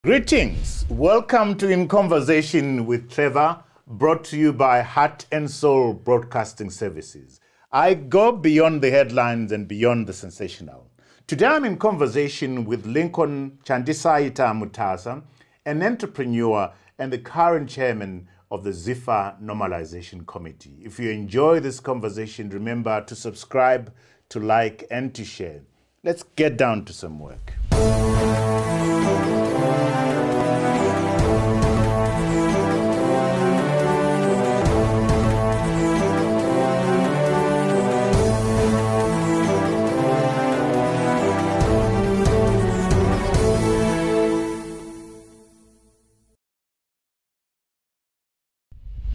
Greetings. Welcome to In Conversation with Trevor, brought to you by Heart and Soul Broadcasting Services. I go beyond the headlines and beyond the sensational. Today I'm in conversation with Lincoln Mutasa, an entrepreneur and the current chairman of the ZIFA Normalization Committee. If you enjoy this conversation, remember to subscribe, to like, and to share. Let's get down to some work.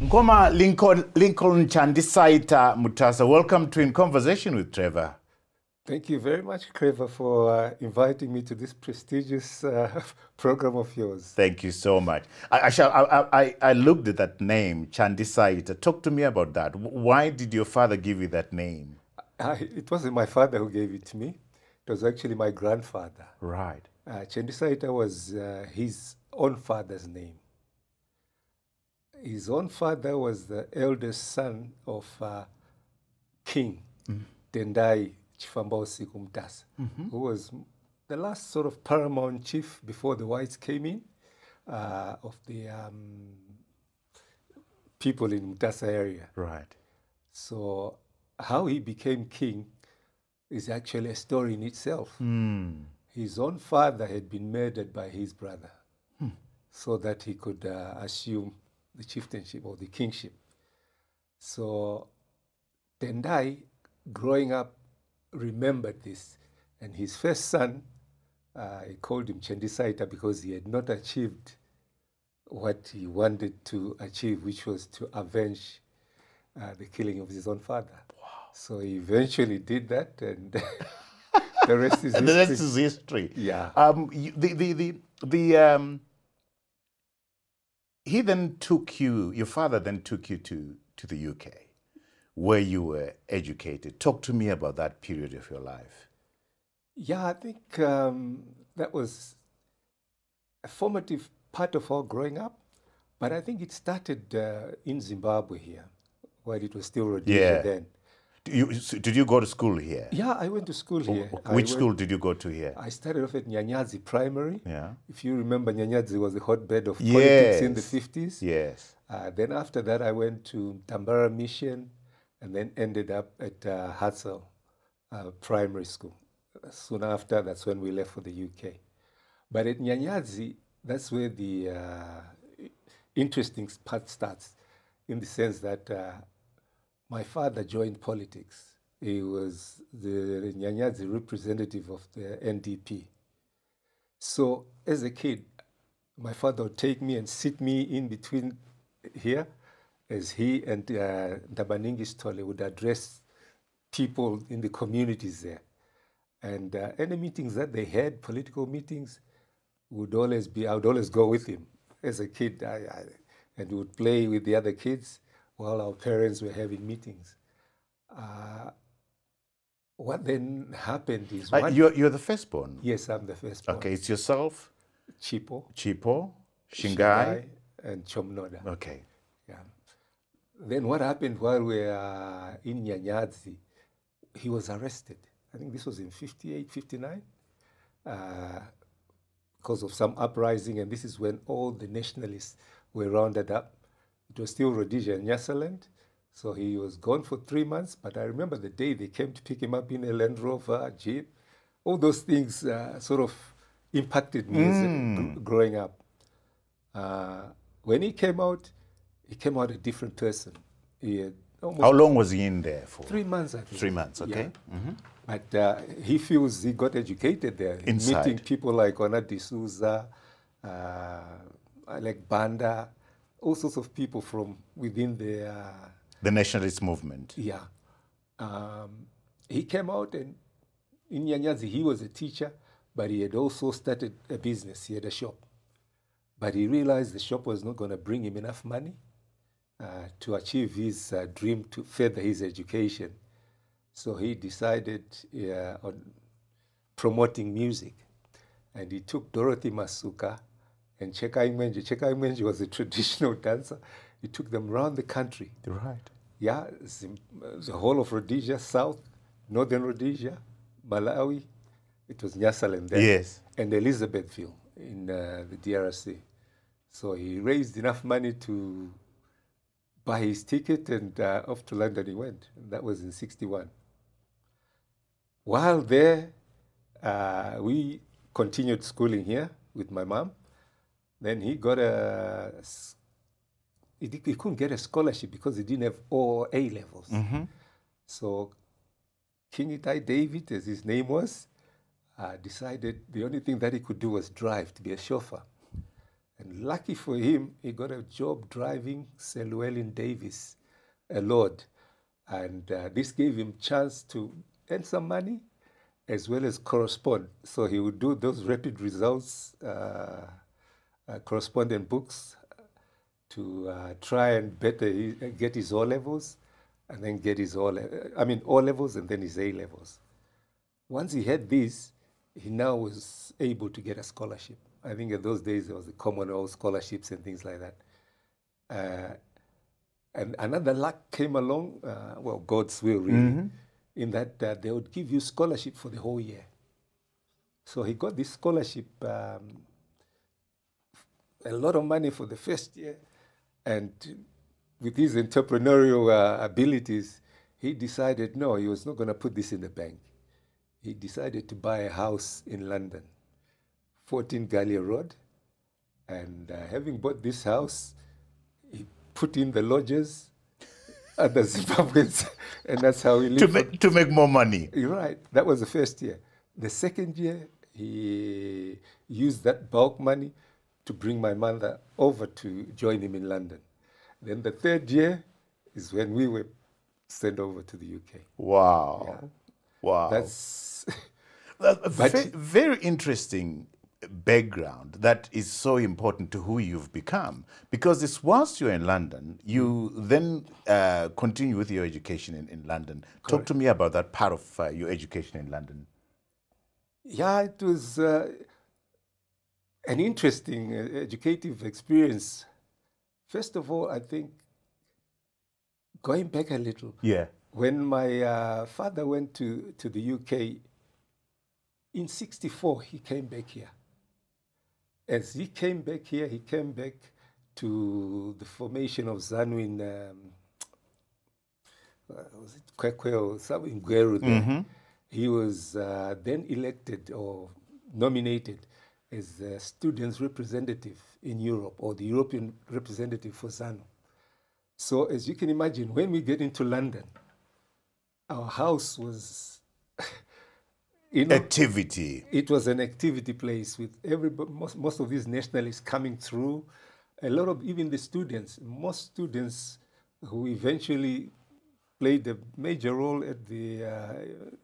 Nkoma Lincoln Mutasa, welcome to In Conversation with Trevor. Thank you very much, Trevor, for inviting me to this prestigious program of yours. Thank you so much. I looked at that name, Chandisaita. Talk to me about that. Why did your father give you that name? It wasn't my father who gave it to me. It was actually my grandfather. Right. Chandisaita was his own father's name. His own father was the eldest son of King Tendai Chifambausi Mutasa, who was the last sort of paramount chief before the whites came in of the people in Mutasa area. Right. So how he became king is actually a story in itself. His own father had been murdered by his brother so that he could assume the chieftainship or the kingship. So Tendai, growing up, remembered this. And his first son, he called him Chandisaita because he had not achieved what he wanted to achieve, which was to avenge the killing of his own father. Wow. So he eventually did that, and the rest is history. The rest is history. Yeah. He then took you, your father then took you to the UK, where you were educated. Talk to me about that period of your life. Yeah, I think that was a formative part of our growing up, but I think it started in Zimbabwe here, where it was still Rhodesia then. Did you go to school here? Yeah, I went to school here. Which school did you go to here? I started off at Nyanyazi Primary. Yeah. If you remember, Nyanyazi was a hotbed of politics in the 50s. Yes. Then after that, I went to Tambara Mission and then ended up at Hatsel Primary School. Soon after, that's when we left for the UK. But at Nyanyazi, that's where the interesting part starts, in the sense that my father joined politics. He was the Nyanyazi representative of the NDP. So as a kid, my father would take me and sit me in between here as he and Ndabaningi Stole would address people in the communities there. And any meetings that they had, political meetings, I would always go with him. As a kid, and we would play with the other kids while our parents were having meetings. What then happened is... You're the firstborn? Yes, I'm the firstborn. Okay, it's yourself? Chipo, Shingai, and Chomnoda. Okay. Yeah. Then what happened while we were in Nyanyazi, he was arrested. I think this was in 58, 59, because of some uprising, and this is when all the nationalists were rounded up. It was still Rhodesia and Nyasaland, so he was gone for 3 months, but I remember the day they came to pick him up in a Land Rover, Jeep. All those things sort of impacted me as growing up. When he came out a different person. How long was he in there for? 3 months, I think. 3 months, okay. Yeah. But he feels he got educated there. Inside. Meeting people like Ona D'Souza, like Banda, all sorts of people from within the nationalist movement. Yeah. He came out, and in Nyanyazi, he was a teacher, but he had also started a business. He had a shop. But he realized the shop was not going to bring him enough money to achieve his dream to further his education. So he decided on promoting music. And he took Dorothy Masuka and Cheka Imwenje was a traditional dancer. He took them around the country. Right. Yeah, the whole of Rhodesia, South, Northern Rhodesia, Malawi. It was Nyasaland then. Yes. And Elizabethville in the DRC. So he raised enough money to buy his ticket, and off to London he went. And that was in 61. While there, we continued schooling here with my mom. Then he got he couldn't get a scholarship because he didn't have all A levels. So King Itai David, as his name was, decided the only thing that he could do was drive, to be a chauffeur. And lucky for him, he got a job driving Sir Llewellyn Davis, a lord. And this gave him chance to earn some money as well as correspond. So he would do those rapid results, correspondent books, to try and get his O levels, and then get his O levels and then his A levels. Once he had this, he now was able to get a scholarship. I think in those days there was the Commonwealth scholarships and things like that. And another luck came along, well, God's will really, in that they would give you scholarship for the whole year. So he got this scholarship, a lot of money for the first year, and with his entrepreneurial abilities, he decided, no, he was not going to put this in the bank. He decided to buy a house in London, 14 Gallia Road, and having bought this house, he put in the lodgers and the Zimbabweans, and that's how he lived. To make more money. You're right. That was the first year. The second year, he used that bulk money to bring my mother over to join him in London. Then the third year is when we were sent over to the UK. Wow. Yeah. Wow. That's very interesting background that is so important to who you've become. Because it's whilst you're in London, you then continue with your education in London. Correct. Talk to me about that part of your education in London. Yeah, it was an interesting educative experience. First of all, I think, going back a little, when my father went to the UK, in 64, he came back here. As he came back here, he came back to the formation of ZANU in, was it Kwekwe or something, in Gweru there. He was then elected or nominated as a student's representative in Europe, or the European representative for ZANU. So as you can imagine, when we get into London, our house was, activity. It was an activity place with everybody, most of these nationalists coming through. A lot of even the students, most students who eventually played a major role at the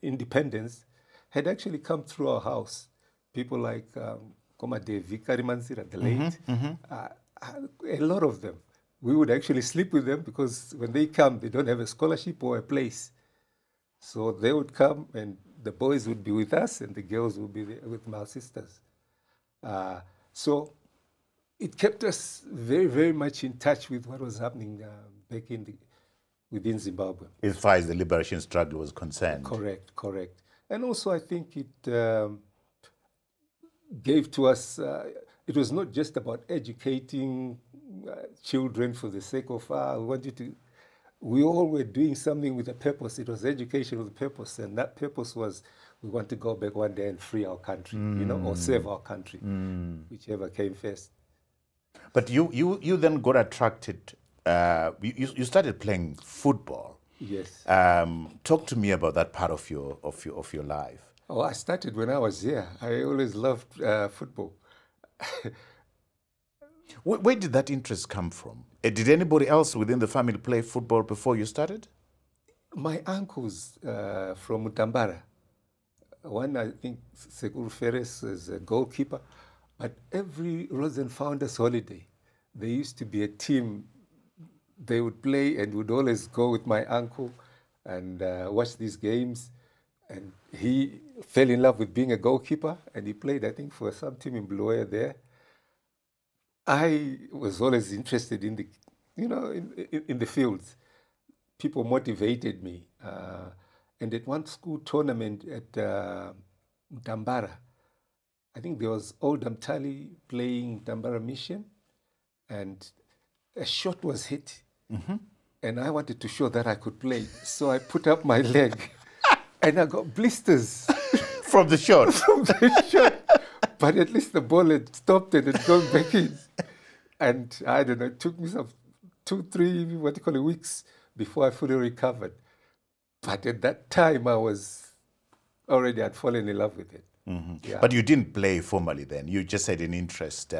independence had actually come through our house. People like Komadevi Karimansira, the late, a lot of them. We would actually sleep with them because when they come, they don't have a scholarship or a place. So they would come and the boys would be with us and the girls would be with my sisters. So it kept us very, very much in touch with what was happening back within Zimbabwe. As far as the liberation struggle was concerned. Correct, correct. And also I think it gave to us, it was not just about educating children for the sake of, we want you to, we all were doing something with a purpose. It was education with a purpose, and that purpose was we want to go back one day and free our country, or save our country, whichever came first. But you then got attracted, you started playing football. Yes. Talk to me about that part of your life. Oh, I started when I was here. I always loved football. Where did that interest come from? Did anybody else within the family play football before you started? My uncles from Mutambara. One, I think, Sekur Ferres is a goalkeeper. But every Rosen Founders holiday, there used to be a team. They would play and would always go with my uncle and watch these games. And he fell in love with being a goalkeeper, and he played, I think, for some team in Bulawayo there. I was always interested in the, in the fields. People motivated me. And at one school tournament at Mtambara, I think there was Old Mtali playing Mtambara Mission, and a shot was hit. And I wanted to show that I could play. So I put up my leg and I got blisters. From the shot? From the shot. But at least the ball had stopped and had gone back in. And I don't know, it took me some 2-3 weeks before I fully recovered. But at that time, I'd fallen in love with it. Yeah. But you didn't play formally then. You just had an interest.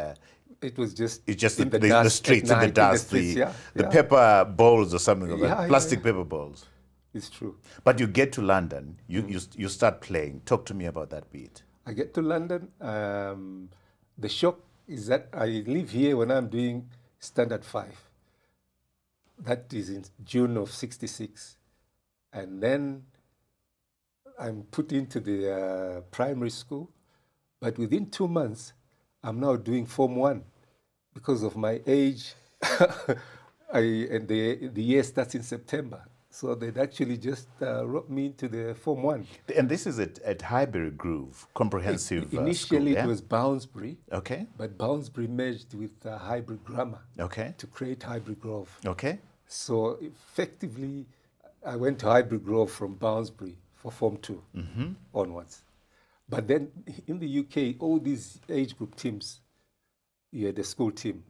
It was just the streets and the dust, the paper balls or something like that, plastic paper balls. It's true. But you get to London, you start playing. Talk to me about that bit. I get to London. The shock is that I live here when I'm doing Standard 5. That is in June of '66. And then I'm put into the primary school. But within 2 months, I'm now doing Form 1 because of my age. And the year starts in September. So they'd actually just wrote me into the Form 1. And this is at Highbury Grove, comprehensive Initially, school, it was Boundsbury. Okay. But Boundsbury merged with Highbury Grammar. Okay. To create Highbury Grove. Okay. So effectively, I went to Highbury Grove from Boundsbury for Form 2 onwards. But then in the UK, all these age group teams, you had a school team,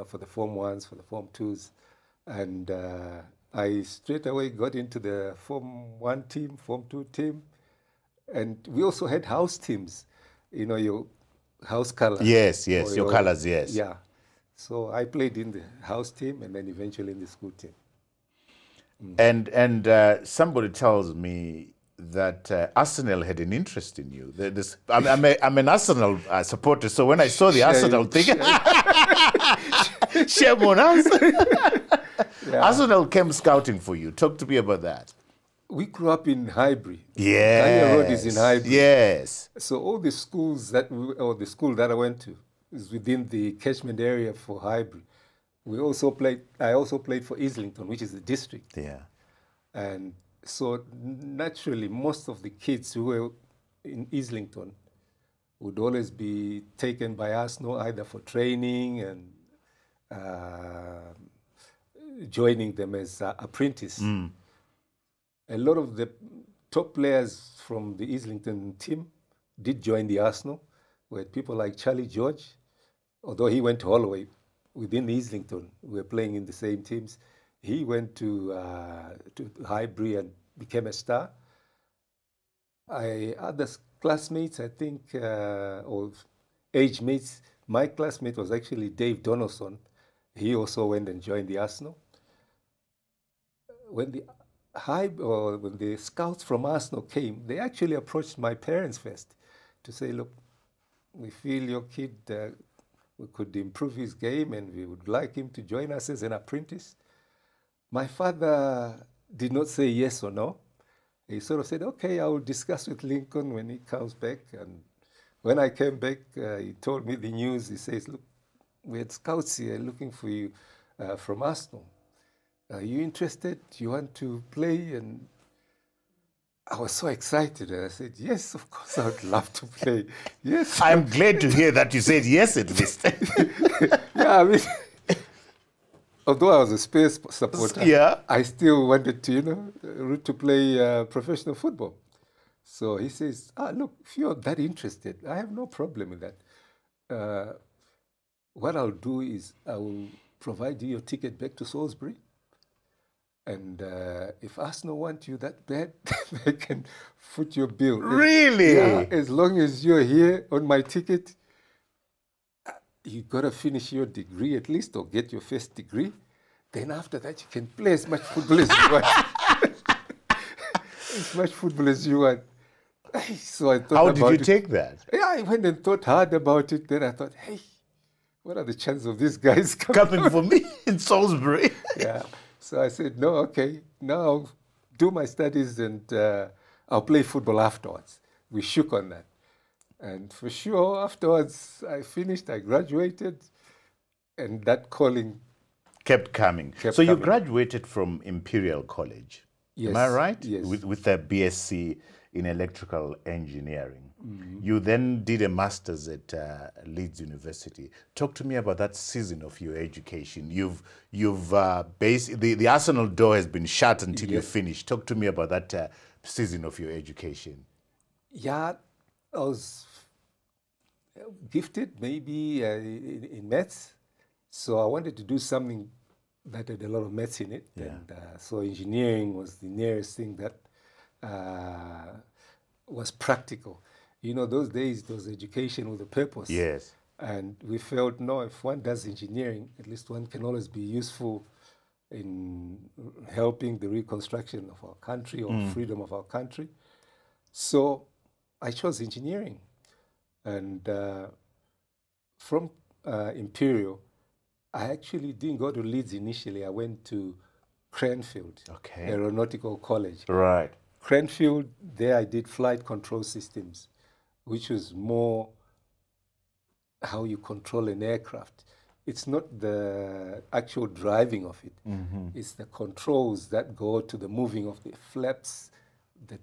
for the Form 1s, for the Form 2s. And I straight away got into the Form 1 team, Form 2 team. And we also had house teams, your house color. Yes, your colors, yes. Yeah. So I played in the house team and then eventually in the school team. And somebody tells me that Arsenal had an interest in you. I'm an Arsenal supporter, so when I saw the Arsenal thing, shame on us. Arsenal came scouting for you. Talk to me about that. We grew up in Highbury. Yes. Daniel Road is in Highbury. Yes. So all the schools the school that I went to is within the catchment area for Highbury. I also played for Islington, which is the district. Yeah. And so naturally, most of the kids who were in Islington would always be taken by Arsenal either for training and joining them as apprentice. A lot of the top players from the Islington team did join the Arsenal, with people like Charlie George, although he went to Holloway. Within Islington, we were playing in the same teams. He went to Highbury and became a star. Other classmates, I think, or age mates, my classmate was actually Dave Donaldson. He also went and joined the Arsenal. When the scouts from Arsenal came, they actually approached my parents first to say, look, we feel your kid we could improve his game and we would like him to join us as an apprentice. My father did not say yes or no. He sort of said, okay, I will discuss with Lincoln when he comes back. And when I came back, he told me the news. He says, look, we had scouts here looking for you from Arsenal. Are you interested? Do you want to play? And I was so excited. And I said, yes, of course, I would love to play. Yes. I'm glad to hear that you said yes at least. Yeah, I mean, although I was a Spurs supporter, I still wanted to, root to play professional football. So he says, look, if you're that interested, I have no problem with that. What I'll do is I will provide you your ticket back to Salisbury. And if Arsenal want you that bad, they can foot your bill. Really? Yeah, as long as you're here on my ticket, you got to finish your degree at least or get your first degree. Then after that, you can play as much football as you want. As much football as you want. So I thought How did you take that? Yeah, I went and thought hard about it. Then I thought, hey, what are the chances of these guys coming for me in Salisbury? Yeah. So I said, no, okay, now I'll do my studies and I'll play football afterwards. We shook on that. And for sure, afterwards, I finished, I graduated. And that calling kept coming. kept So you coming. graduated from Imperial College. Am I Yes, right? yes. With a BSc in electrical engineering. You then did a master's at Leeds University. Talk to me about that season of your education. The Arsenal door has been shut until you Yes. finish. Talk to me about that season of your education. Yeah, I was gifted maybe in maths. So I wanted to do something that had a lot of maths in it. Yeah. And so engineering was the nearest thing that was practical. You know, those days, there was education with a purpose. Yes. And we felt, no, if one does engineering, at least one can always be useful in helping the reconstruction of our country or freedom of our country. So I chose engineering. And from Imperial, I actually didn't go to Leeds initially. I went to Cranfield, Okay. Aeronautical College. Right. Cranfield, there I did flight control systems, which was more how you control an aircraft. It's not the actual driving of it. It's the controls that go to the moving of the flaps, the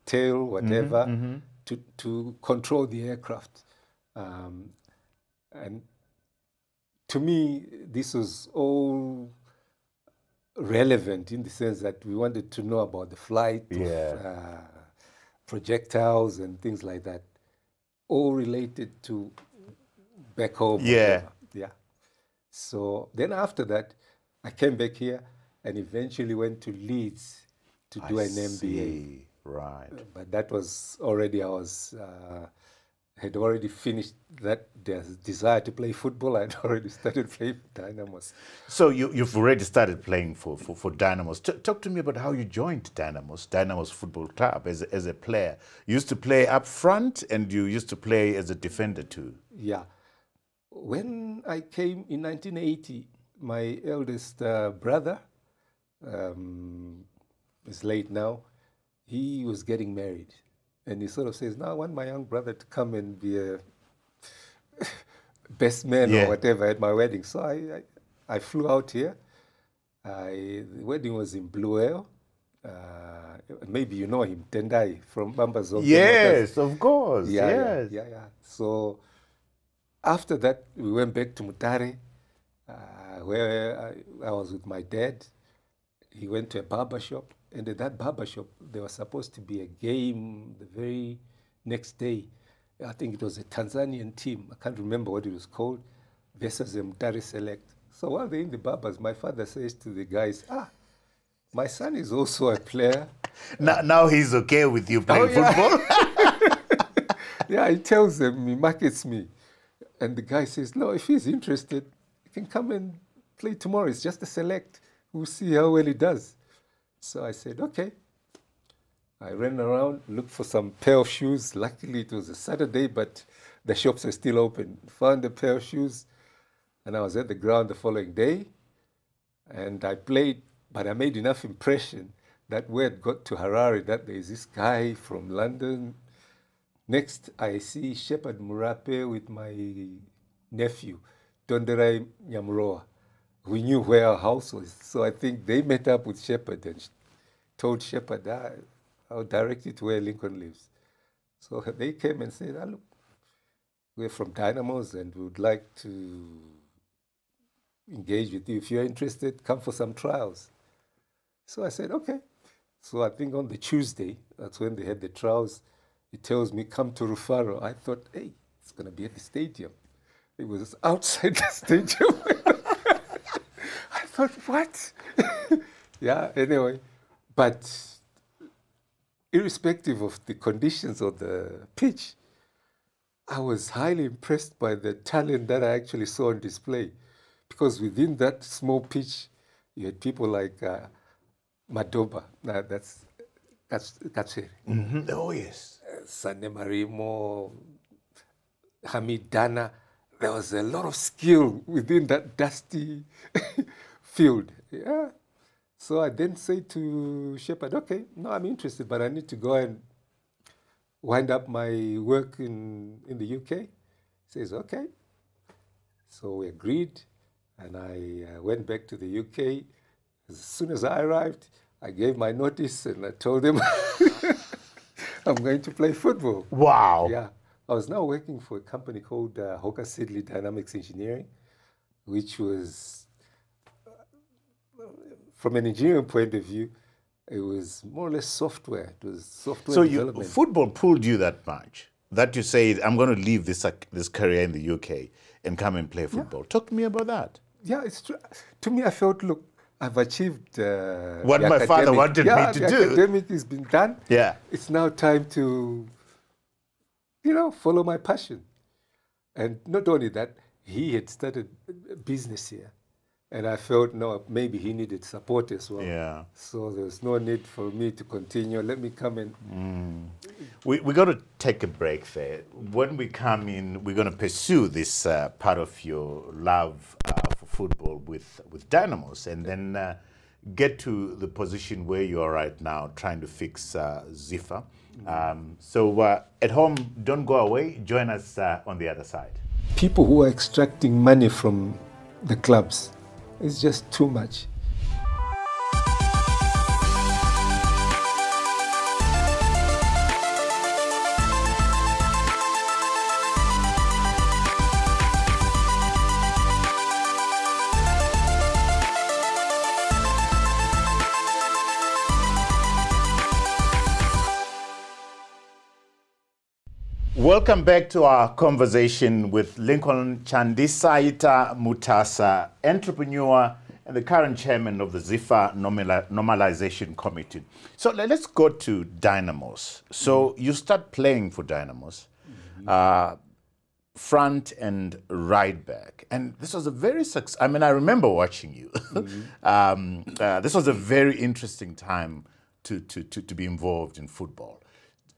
tail, whatever, to control the aircraft. And to me, this was all relevant in the sense that we wanted to know about the flight of projectiles and things like that, all related to back home. Yeah. Yeah. So then after that, I came back here and eventually went to Leeds to do an MBA. See. Right. But that was already, had already finished that desire to play football. I'd already started playing for Dynamos. So you've already started playing for Dynamos. Talk to me about how you joined Dynamos Football Club as a player. You used to play up front and you used to play as a defender too. Yeah. When I came in 1980, my eldest brother is late now. He was getting married. And he sort of says, no, I want my young brother to come and be a best man or whatever at my wedding. So I flew out here. The wedding was in Blue Air. Maybe you know him, Tendai from Bambazo. Yes, of course. Yeah. So after that, we went back to Mutare, where I was with my dad. He went to a barber shop. And at that barber shop, there was supposed to be a game the very next day. I think it was a Tanzanian team. I can't remember what it was called, versus the Mutare Select. So while they're in the barbers, my father says to the guys, my son is also a player. Now he's okay with you playing football? Yeah, he tells them, he markets me. And the guy says, no, if he's interested, he can come and play tomorrow. It's just a select. We'll see how well he does. So I said, okay. I ran around, looked for some pair of shoes. Luckily, it was a Saturday, but the shops were still open. Found a pair of shoes, and I was at the ground the following day. And I played, but I made enough impression that word got to Harare that there is this guy from London. Next, I see Shepherd Murape with my nephew, Tonderai Nyamroa. We knew where our house was. So I think they met up with Shepherd and told Shepherd, I'll direct you to where Lincoln lives. So they came and said, look, we're from Dynamos and we would like to engage with you. If you're interested, come for some trials. So I said, okay. So I think on the Tuesday, that's when they had the trials, he tells me, come to Rufaro. I thought, hey, it's going to be at the stadium. It was outside the stadium. I thought, what? Yeah, anyway. But irrespective of the conditions of the pitch, I was highly impressed by the talent that I actually saw on display. Because within that small pitch, you had people like Madoba. That's Kachere. Oh, yes. Sane Marimo, Hamid Dana. There was a lot of skill within that dusty field. Yeah. So I then say to Shepherd, okay, no, I'm interested, but I need to go and wind up my work in the UK. He says, okay. So we agreed, and I went back to the UK. As soon as I arrived, I gave my notice, and I told them I'm going to play football. Wow. Yeah. I was now working for a company called Rocca Dynamics Engineering, which was, from an engineering point of view, it was more or less software. It was software development. So football pulled you that much that you said, I'm going to leave this career in the UK and come and play football. Yeah. Talk to me about that. Yeah, it's true. To me, I felt, look, I've achieved what my father wanted me to do. The academic has been done. Yeah. It's now time to, follow my passion. And not only that, he had started a business here. And I felt, no, maybe he needed support as well. Yeah. So there's no need for me to continue. Let me come in. We got to take a break there. When we come in, we're going to pursue this part of your love for football with Dynamos, and then get to the position where you are right now, trying to fix ZIFA. So at home, don't go away. Join us on the other side. People who are extracting money from the clubs, it's just too much. Welcome back to our conversation with Lincoln Mutasa, entrepreneur and the current chairman of the ZIFA Normalization Committee. So let's go to Dynamos. So you start playing for Dynamos, front and right back. And this was a very I remember watching you. This was a very interesting time to be involved in football.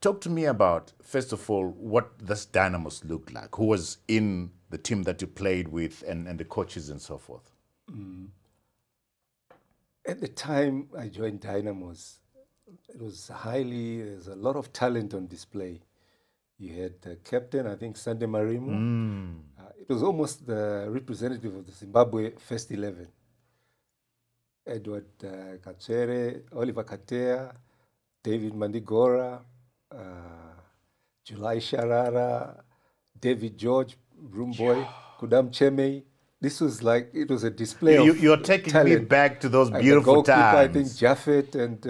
Talk to me about, first of all, what this Dynamos looked like. Who was in the team that you played with, and the coaches and so forth? At the time I joined Dynamos, there's a lot of talent on display. You had the captain, I think, Sande Marimo. It was almost the representative of the Zimbabwe first 11. Edward Kachere, Oliver Katea, David Mandigora, July Sharara, David George, Room Boy, Kudam Chemei. This was like, it was a display of You're taking talent. me back to those beautiful times. I think Jaffet and,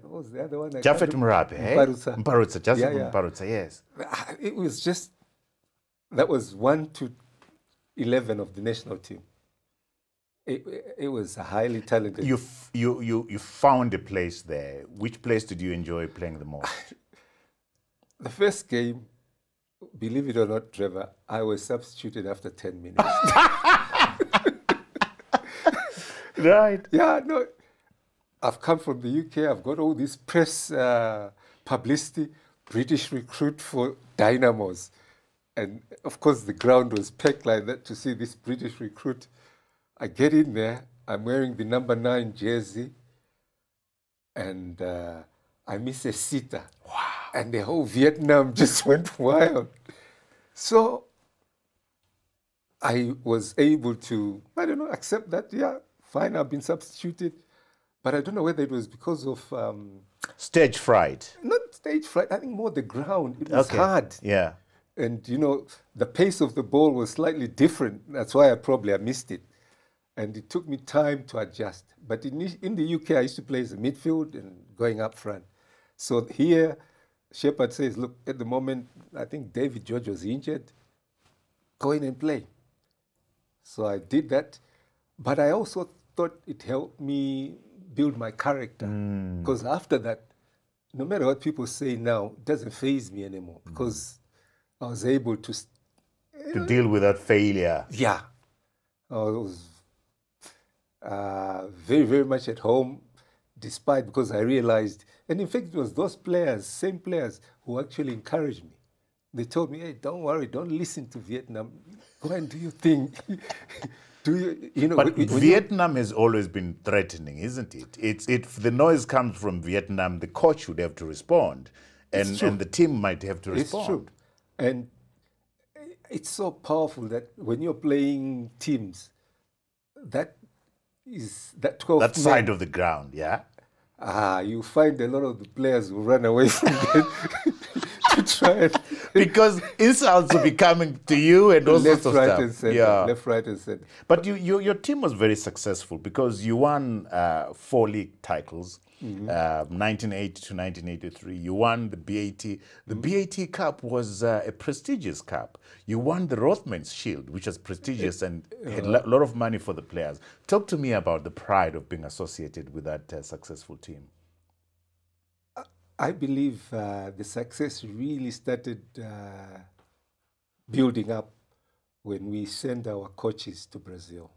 what was the other one? Jaffet Murabe, eh? Mparutsa, Mparutsa, yes. It was just, that was 1 to 11 of the national team. It was highly talented. You found a place there. Which place did you enjoy playing the most? The first game, believe it or not, Trevor, I was substituted after 10 minutes. Right. Yeah, no. I've come from the UK. I've got all this press publicity, British recruit for Dynamos. And, of course, the ground was packed like that to see this British recruit. I get in there. I'm wearing the number 9 jersey. And I miss a sitter. Wow. And the whole Vietnam just went wild. So I was able to, accept that, yeah, fine, I've been substituted. But I don't know whether it was because of... stage fright. Not stage fright, I think more the ground. It was hard. Yeah. And, the pace of the ball was slightly different. That's why I missed it. And it took me time to adjust. But in the UK, I used to play as a midfield and going up front. So here, Shepard says, look, at the moment, I think David George was injured. Go in and play. So I did that. But I also thought it helped me build my character. Because after that, no matter what people say now, it doesn't faze me anymore. Because I was able to deal with that failure. Yeah. I was very, very much at home, because I realized, and in fact, it was those players, same players, who actually encouraged me. They told me, hey, don't worry, don't listen to Vietnam. Go and do your thing. But Vietnam has always been threatening, isn't it? If the noise comes from Vietnam, the coach would have to respond, and the team might have to respond. It's true. And it's so powerful that when you're playing teams, that 12 That men, side of the ground, yeah? you find a lot of the players who run away from them to try and Because insults will be coming to you and all left, sorts of right, stuff. and center. Yeah. Left, right, and center. But your team was very successful because you won 4 league titles, 1980 to 1983. You won the BAT. The BAT Cup was a prestigious cup. You won the Rothmans Shield, which was prestigious and had a lot of money for the players. Talk to me about the pride of being associated with that successful team. I believe the success really started building up when we sent our coaches to Brazil.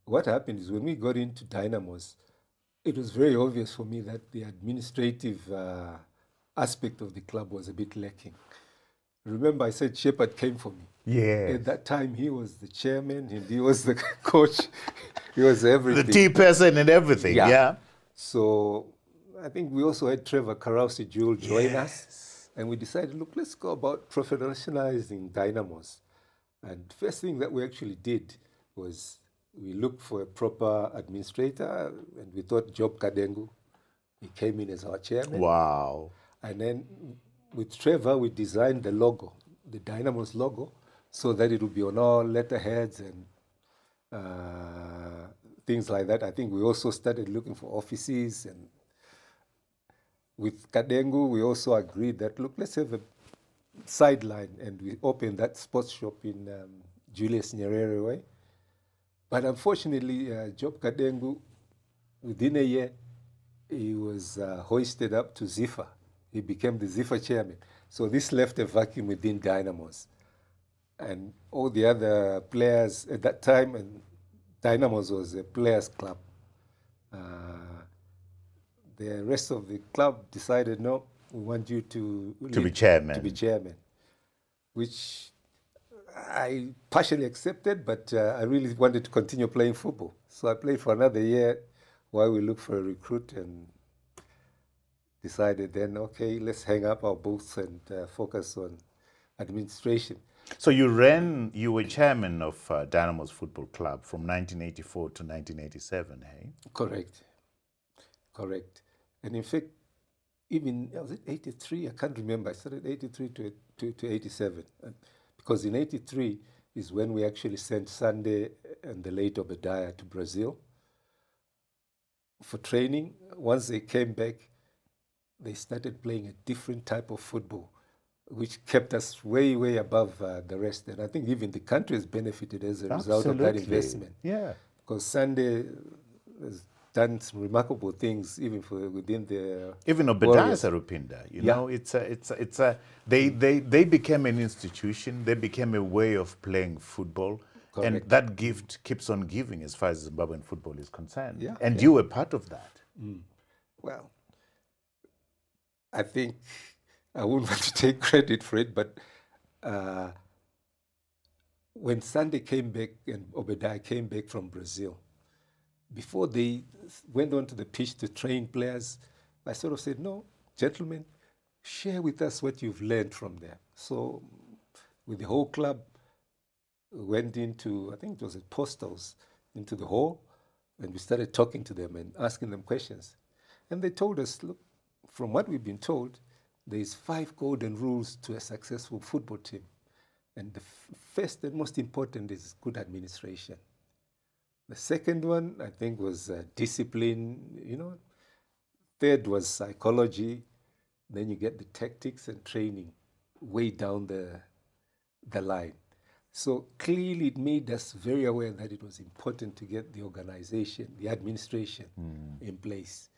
What happened is when we got into Dynamos, it was very obvious for me that the administrative aspect of the club was a bit lacking. Remember, I said Shepard came for me. Yeah. At that time, he was the chairman and he was the coach. He was everything. The tea person and everything, yeah. So I think we also had Trevor Ncube join us. And we decided, look, let's go about professionalizing Dynamos. And first thing that we actually did was we looked for a proper administrator, and we thought Job Kadengu. He came in as our chairman. Wow. And then with Trevor, we designed the logo, the Dynamos logo, so that it would be on all letterheads and things like that. I think we also started looking for offices. And with Kadengu, we also agreed that, look, let's have a sideline. And we opened that sports shop in Julius Nyerere Way. But unfortunately, Job Kadengu, within a year, he was hoisted up to ZIFA. He became the ZIFA chairman. So this left a vacuum within Dynamos. And all the other players at that time, and Dynamos was a players' club. The rest of the club decided, no, we want you to be chairman. To be chairman, which I partially accepted, but I really wanted to continue playing football. So I played for another year while we looked for a recruit, and decided then, okay, let's hang up our boots and focus on administration. So you were chairman of Dynamos Football Club from 1984 to 1987, hey? Correct. And in fact, even, was it 83? I can't remember. I started 83 to 87. Because in 83 is when we actually sent Sunday and the late Obadiah to Brazil for training. Once they came back, they started playing a different type of football, which kept us way, way above the rest. And I think even the country has benefited as a result of that investment. Yeah. Because Sunday has done some remarkable things, even within the even Obadiah Sarupinda. You know, they became an institution. They became a way of playing football. Correct. And that gift keeps on giving as far as Zimbabwean football is concerned. Yeah. And you were part of that. Well, I think I wouldn't want to take credit for it, but when Sunday came back and Obadiah came back from Brazil, before they went onto the pitch to train players, I sort of said, no, gentlemen, share with us what you've learned from there. So with the whole club, we went into, I think it was at Postals, into the hall, and we started talking to them and asking them questions. And they told us, look, from what we've been told, there's 5 golden rules to a successful football team. And the first and most important is good administration. The second one, I think, was discipline, you know. Third was psychology. Then you get the tactics and training way down the line. So clearly it made us very aware that it was important to get the organization, the administration in place.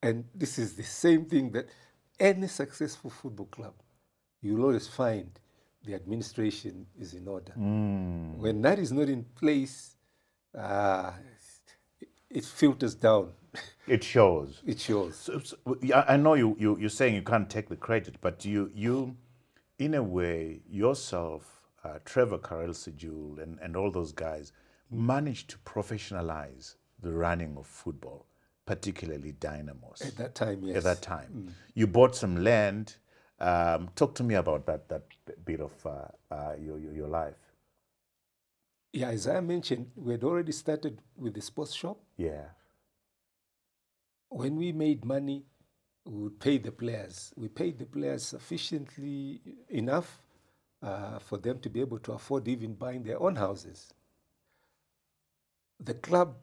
And this is the same thing that any successful football club, you'll always find the administration is in order. When that is not in place, it filters down. It shows. It shows. So, I know you're saying you can't take the credit, but you in a way, yourself, Trevor Ncube and all those guys managed to professionalize the running of football, particularly Dynamos. At that time, yes. At that time. You bought some land, Talk to me about that bit of your life. Yeah, as I mentioned, we had already started with the sports shop. Yeah. When we made money, we would pay the players. We paid the players sufficiently enough for them to be able to afford even buying their own houses. The club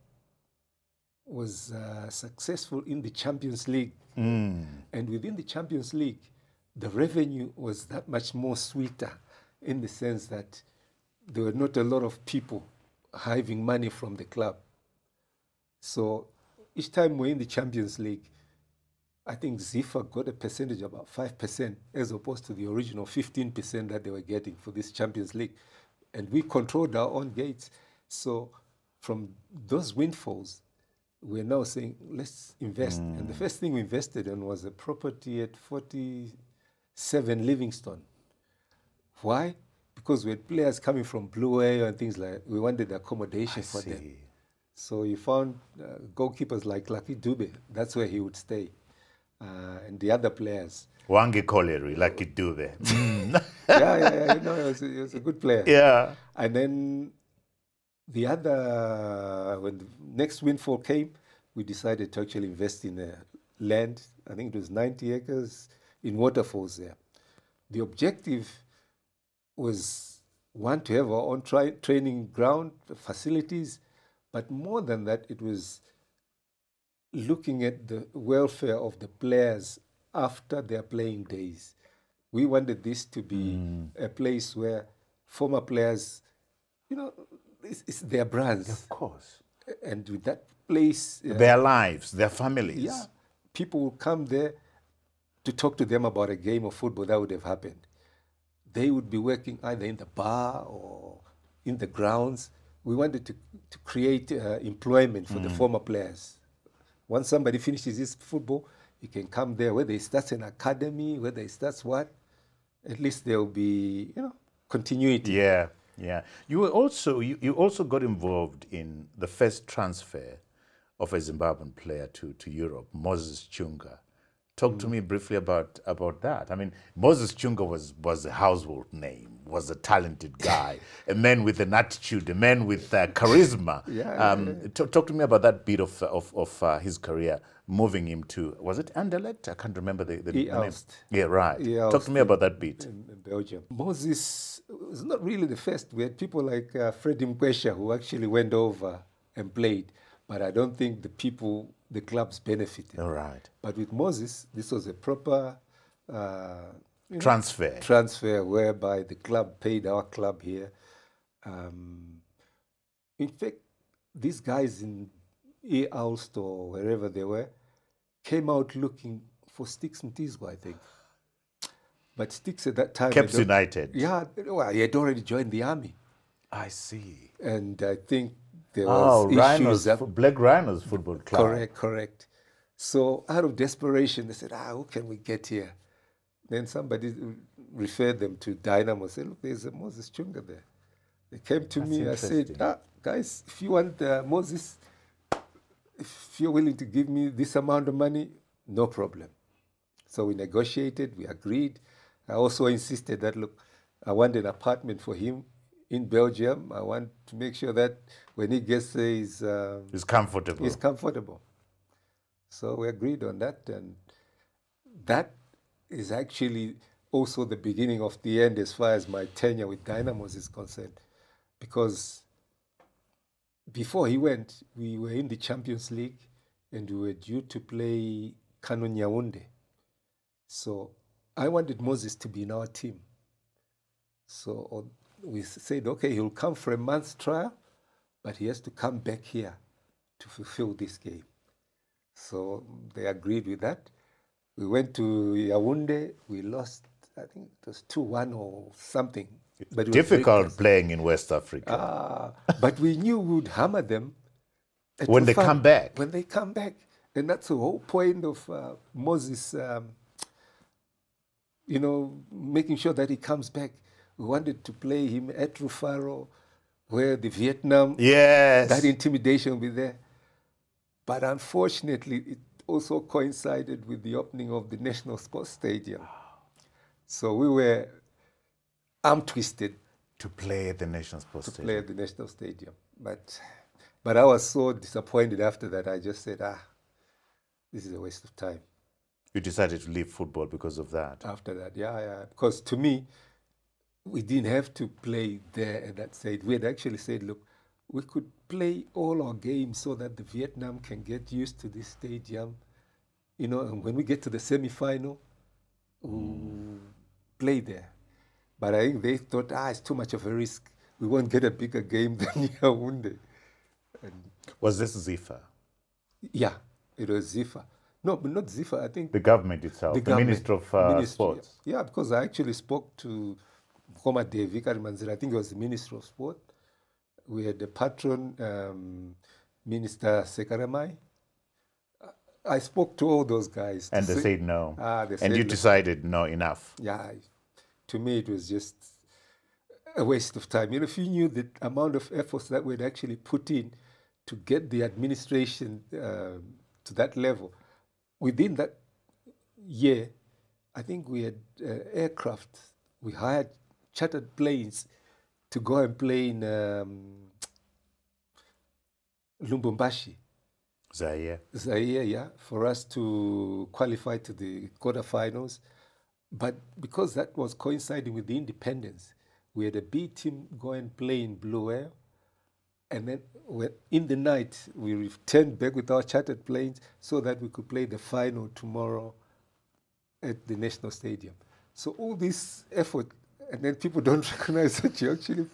was successful in the Champions League. And within the Champions League, the revenue was that much more sweeter in the sense that there were not a lot of people having money from the club. So each time we're in the Champions League, I think ZIFA got a percentage of about 5% as opposed to the original 15% that they were getting for this Champions League. And we controlled our own gates. So from those windfalls, we're now saying, let's invest. And the first thing we invested in was a property at 47 Livingstone. Why? Because we had players coming from Blue Air and things like that. We wanted accommodation for them. So you found goalkeepers like Lucky Dube. That's where he would stay. And the other players. Wangi Colliery, Lucky Dube. yeah. You know, he was a good player. Yeah. And then the other, when the next windfall came, we decided to actually invest in land. I think it was 90 acres in waterfalls there. The objective was, one, to have our own training ground, facilities, but more than that, it was looking at the welfare of the players after their playing days. We wanted this to be a place where former players, you know, it's their brands. Of course. And with that place... their lives, their families. Yeah. People would come there to talk to them about a game of football that would have happened. They would be working either in the bar or in the grounds. We wanted to create employment for the former players. Once somebody finishes his football, he can come there, whether he starts an academy, whether he starts what, at least there will be, you know, continuity. Yeah, yeah. You were also you also got involved in the first transfer of a Zimbabwean player to Europe, Moses Chunga. Talk to me briefly about that. I mean, Moses Chunga was a household name, was a talented guy, a man with an attitude, a man with charisma. Talk to me about that bit of his career, moving him to, was it Anderlecht? I can't remember the name. Yeah, right. Talk to me about that bit. In Belgium. Moses was not really the first. We had people like Freddie Mkwesha who actually went over and played, but I don't think the clubs benefited. All right. But with Moses, this was a proper transfer whereby the club paid our club here. In fact, these guys in Ulster or wherever they were came out looking for Sticks Mtizwa, I think. But Sticks at that time... Caps United. Yeah, well, he had already joined the army. I see. And I think there was issues. Black Rhinos Football Club. Correct. So out of desperation, they said, who can we get here? Then somebody referred them to Dynamos. Said, look, there's a Moses Chunga there. They came to me, I said, guys, if you want Moses, if you're willing to give me this amount of money, no problem. So we negotiated, we agreed. I also insisted that, look, I want an apartment for him in Belgium. I want to make sure that when he gets there, he's comfortable. He's comfortable. So we agreed on that, and that is actually also the beginning of the end as far as my tenure with Dynamos is concerned. Because before he went, we were in the Champions League, and we were due to play Kano Nyaounde. So I wanted Moses to be in our team. So we said, okay, he'll come for a month's trial, but he has to come back here to fulfill this game. So they agreed with that. We went to Yaounde. We lost, I think it was 2-1 or something. But difficult playing in West Africa. But we knew we would hammer them. When they come back. When they come back. And that's the whole point of Moses, making sure that he comes back. We wanted to play him at Rufaro, where the Vietnam, that intimidation will be there. But unfortunately, it also coincided with the opening of the National Sports Stadium. So we were arm twisted to play at the National Sports Stadium. play at the National Stadium. But I was so disappointed after that. I just said, this is a waste of time. You decided to leave football because of that? After that, yeah. Because to me, we didn't have to play there at that stage. We had actually said, look, we could play all our games so that the Vietnam can get used to this stadium. You know, and when we get to the semi-final, we'll play there. But I think they thought, it's too much of a risk. We won't get a bigger game than Yaoundé. Was this ZIFA? Yeah, it was ZIFA. No, but not ZIFA, I think... The government itself, the Minister of Sports. Yeah, because I actually spoke to former Vikari Manzira, I think it was the Minister of Sport. We had the patron, Minister Sekaramai. I spoke to all those guys. And they said no. They and said, you decided no, enough. Yeah, to me it was just a waste of time. You know, if you knew the amount of efforts that we'd actually put in to get the administration to that level, within that year, I think we had aircraft. We hired chartered planes to go and play in Lubumbashi. Zaire, yeah, for us to qualify to the quarterfinals. But because that was coinciding with the independence, we had a B team go and play in Blue Air. And then in the night, we returned back with our chartered planes so that we could play the final tomorrow at the National Stadium. So all this effort, and then people don't recognize that you actually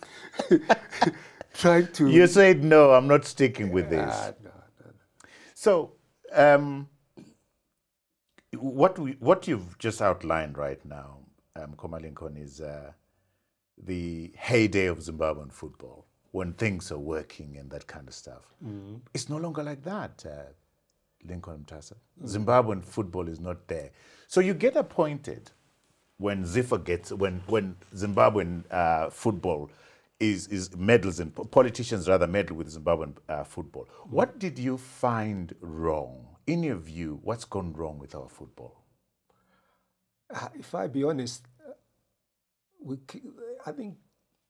trying to... You said, no, I'm not sticking with this. No. So, what you've just outlined right now, Lincoln, is the heyday of Zimbabwean football, when things are working and that kind of stuff. Mm-hmm. It's no longer like that, Lincoln Mutasa. Mm-hmm. Zimbabwean football is not there. So you get appointed when ZIFA gets, when Zimbabwean football is meddles, and politicians rather meddle with Zimbabwean football. Mm-hmm. What did you find wrong? In your view, what's gone wrong with our football? If I be honest, I think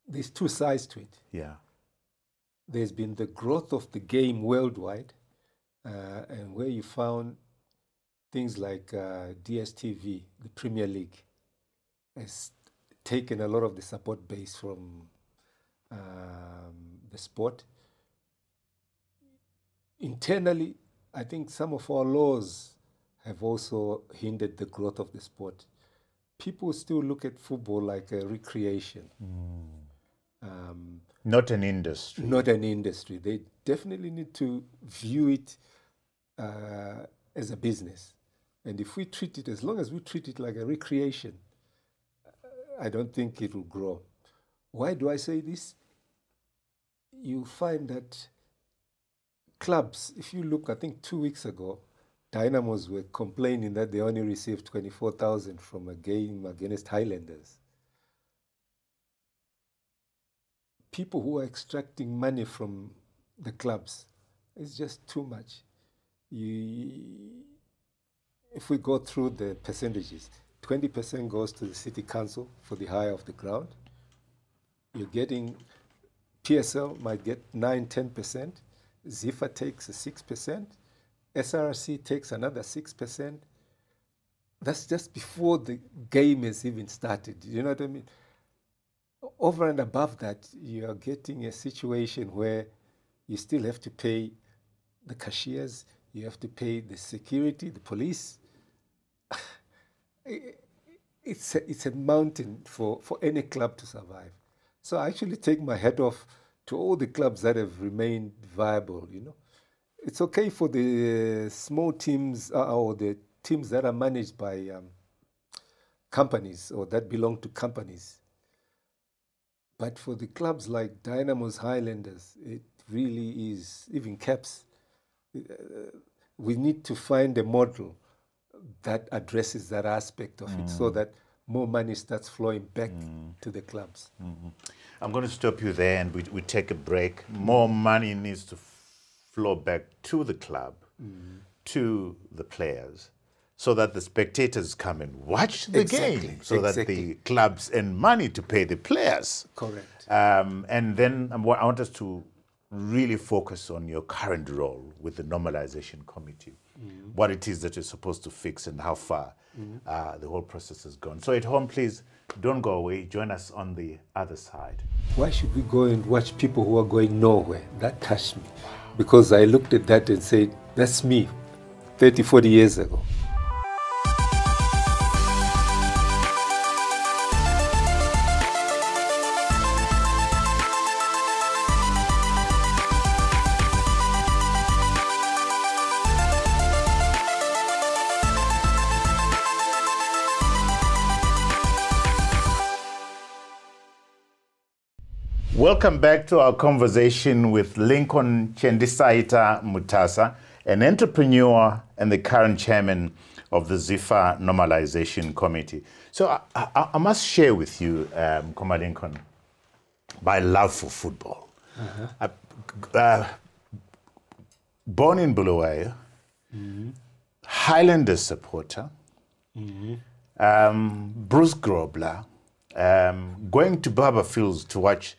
there's two sides to it. Yeah. There's been the growth of the game worldwide, and where you found things like DSTV, the Premier League, has taken a lot of the support base from the sport. Internally, I think some of our laws have also hindered the growth of the sport. People still look at football like a recreation. Not an industry. Not an industry. They definitely need to view it as a business. And if we treat it, as long as we treat it like a recreation, I don't think it will grow. Why do I say this? You find that clubs, if you look, I think 2 weeks ago, Dynamos were complaining that they only received 24,000 from a game against Highlanders. People who are extracting money from the clubs, it's just too much. If we go through the percentages, 20% goes to the city council for the hire of the ground. You're getting, PSL might get 9-10%, ZIFA takes a 6%, SRC takes another 6%. That's just before the game has even started. You know what I mean? Over and above that, you are getting a situation where you still have to pay the cashiers, you have to pay the security, the police. It's a mountain for any club to survive. So I actually take my hat off to all the clubs that have remained viable, you know. It's okay for the small teams or the teams that are managed by companies or that belong to companies. But for the clubs like Dynamos, Highlanders, it really is, even Caps, we need to find a model that addresses that aspect of it so that more money starts flowing back to the clubs. I'm going to stop you there and we take a break. More money needs to flow back to the club, to the players, so that the spectators come and watch the game, so that the clubs earn money to pay the players. Correct. And then I want us to really focus on your current role with the Normalization Committee, what it is that you're supposed to fix and how far the whole process has gone. So at home, please don't go away. Join us on the other side. Why should we go and watch people who are going nowhere? That touched me, because I looked at that and said, that's me 30, 40 years ago. Welcome back to our conversation with Lincoln Mutasa, an entrepreneur and the current chairman of the ZIFA Normalization Committee. So I must share with you, Koma Lincoln, my love for football. Born in Bulawayo, Highlanders supporter, Bruce Grobler, going to Barber Fields to watch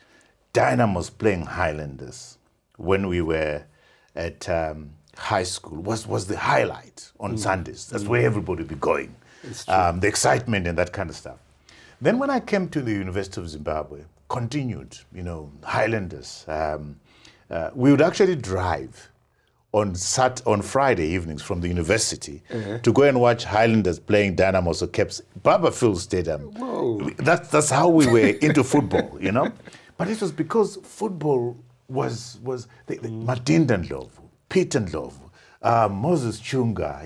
Dynamos playing Highlanders when we were at high school was the highlight on Sundays. That's where everybody would be going. The excitement and that kind of stuff. Then when I came to the University of Zimbabwe, continued, Highlanders. We would actually drive on Friday evenings from the university to go and watch Highlanders playing Dynamos or Caps, Barberfield Stadium. Whoa. That's how we were into football, But it was because football was Martin Ndlovu, Peter Ndlovu, Moses Chunga,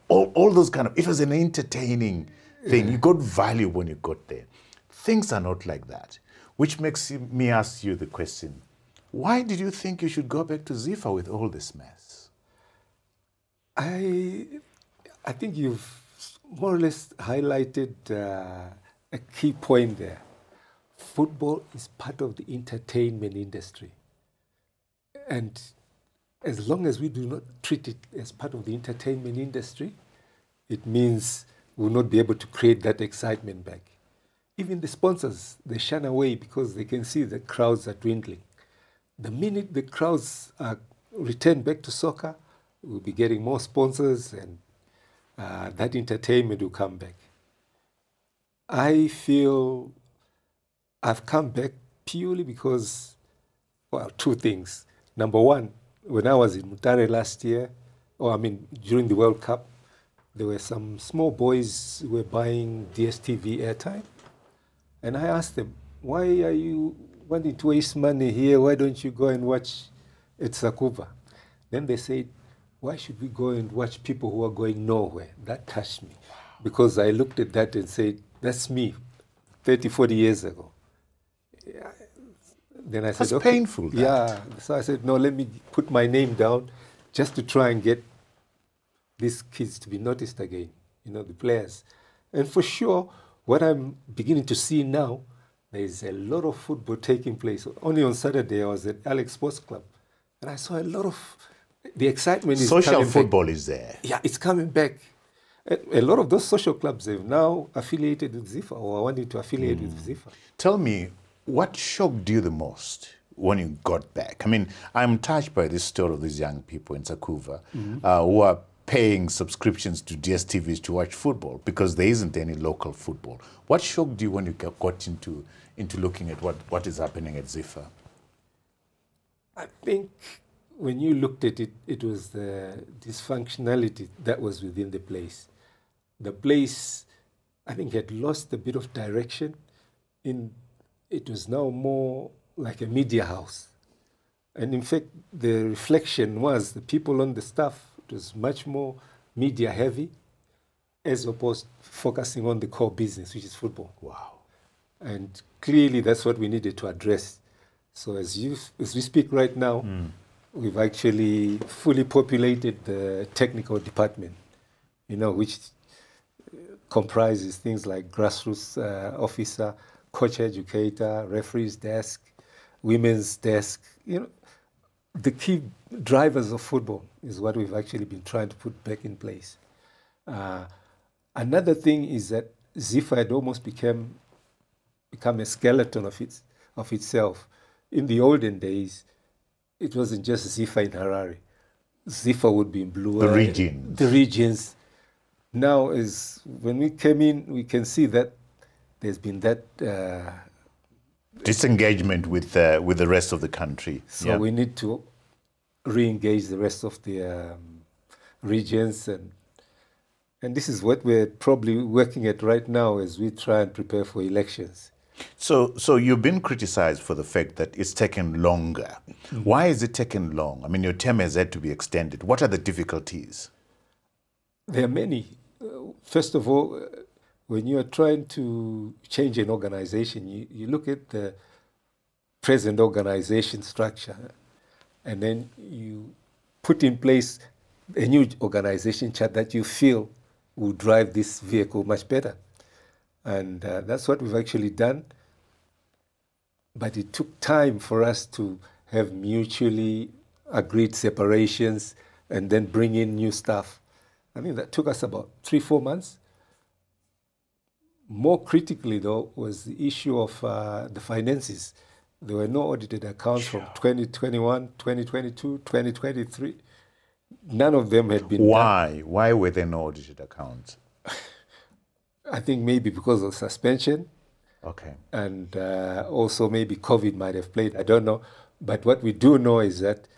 all those kind of, it was an entertaining thing. You got value when you got there. Things are not like that, which makes me ask you the question, why did you think you should go back to ZIFA with all this mess? I think you've more or less highlighted a key point there. Football is part of the entertainment industry. And as long as we do not treat it as part of the entertainment industry, it means we'll not be able to create that excitement back. Even the sponsors, they shun away because they can see the crowds are dwindling. The minute the crowds return back to soccer, we'll be getting more sponsors and that entertainment will come back. I feel I've come back purely because, well, two things. Number one, when I was in Mutare last year, during the World Cup, there were some small boys who were buying DSTV airtime. And I asked them, why are you wanting to waste money here? Why don't you go and watch at Sakuba? Then they said, why should we go and watch people who are going nowhere? That touched me. Because I looked at that and said, that's me 30, 40 years ago. Then I said, okay. Painful. That. Yeah. So I said, no, let me put my name down just to try and get these kids to be noticed again, the players. And for sure, what I'm beginning to see now, there is a lot of football taking place. Only on Saturday, I was at Alex Sports Club, and I saw a lot of the excitement. Social football is there. Yeah, it's coming back. A lot of those social clubs have now affiliated with ZIFA or are wanting to affiliate with ZIFA. Tell me, what shocked you the most when you got back? I'm touched by this story of these young people in Sakuva who are paying subscriptions to DSTVs to watch football because there isn't any local football. What shocked you when you got into looking at what is happening at ZIFA? I think when you looked at it, it was the dysfunctionality that was within the place. The place, I think, had lost a bit of direction. It was now more like a media house. And in fact, the reflection was the people on the staff, it was much more media heavy as opposed to focusing on the core business, which is football. Wow. And clearly that's what we needed to address. So as we speak right now, we've actually fully populated the technical department, which comprises things like grassroots officer, coach educator, referees desk, women's desk. The key drivers of football is what we've actually been trying to put back in place. Another thing is that ZIFA had almost become a skeleton of itself. In the olden days, it wasn't just ZIFA in Harare. ZIFA would be in Blue. The regions. The regions. Now, when we came in, we can see that there's been that disengagement with the rest of the country. So we need to re-engage the rest of the regions, and this is what we're probably working at right now as we try and prepare for elections. So you've been criticized for the fact that it's taken longer. Mm-hmm. Why is it taken long? I mean, your term has had to be extended. What are the difficulties? There are many. First of all, when you are trying to change an organization, you look at the present organization structure, and then you put in place a new organization chart that you feel will drive this vehicle much better. And that's what we've actually done. But it took time for us to have mutually agreed separations and then bring in new staff. I mean, that took us about 3-4 months. More critically, though, was the issue of the finances. There were no audited accounts from 2021, 2022, 2023. None of them had been done. Why were there no audited accounts? I think maybe because of suspension. Okay. And also maybe COVID might have played. I don't know. But what we do know is that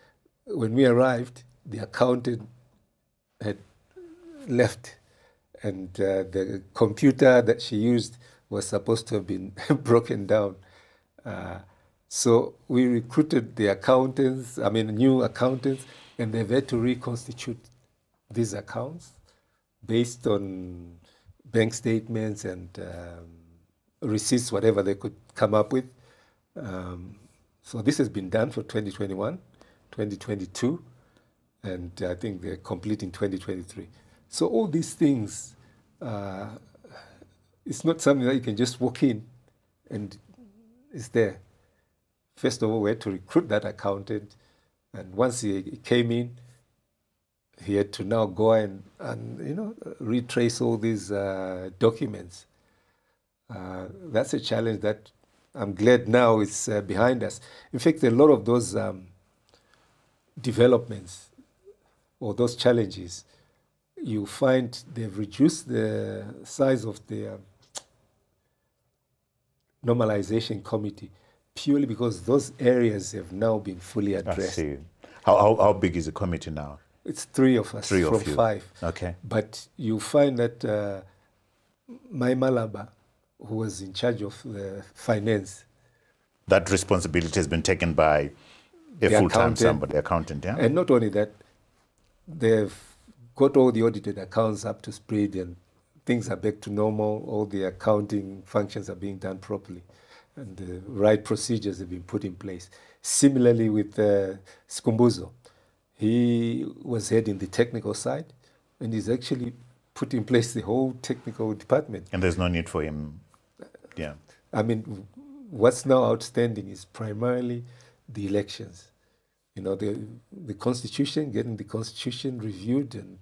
when we arrived, the accountant had left, and the computer that she used was supposed to have been broken down. So we recruited the accountants, new accountants, and they've had to reconstitute these accounts based on bank statements and receipts, whatever they could come up with. So this has been done for 2021, 2022, and I think they're complete in 2023. So all these things, it's not something that you can just walk in and it's there. First of all, we had to recruit that accountant, and once he came in, he had to now go and retrace all these documents. That's a challenge that I'm glad now it's behind us. In fact, a lot of those developments or those challenges, you find they've reduced the size of the normalization committee purely because those areas have now been fully addressed. I see. How big is the committee now? It's 3 of us from 5. Okay. But you find that Mai Malaba, who was in charge of the finance, that responsibility has been taken by a full-time somebody, accountant, yeah? And not only that, they've got all the audited accounts up to speed and things are back to normal. All the accounting functions are being done properly and the right procedures have been put in place. Similarly with Skumbuzo, he was heading the technical side and he's actually put in place the whole technical department. And there's no need for him, yeah. I mean, what's now outstanding is primarily the elections. You know, the constitution, getting the constitution reviewed and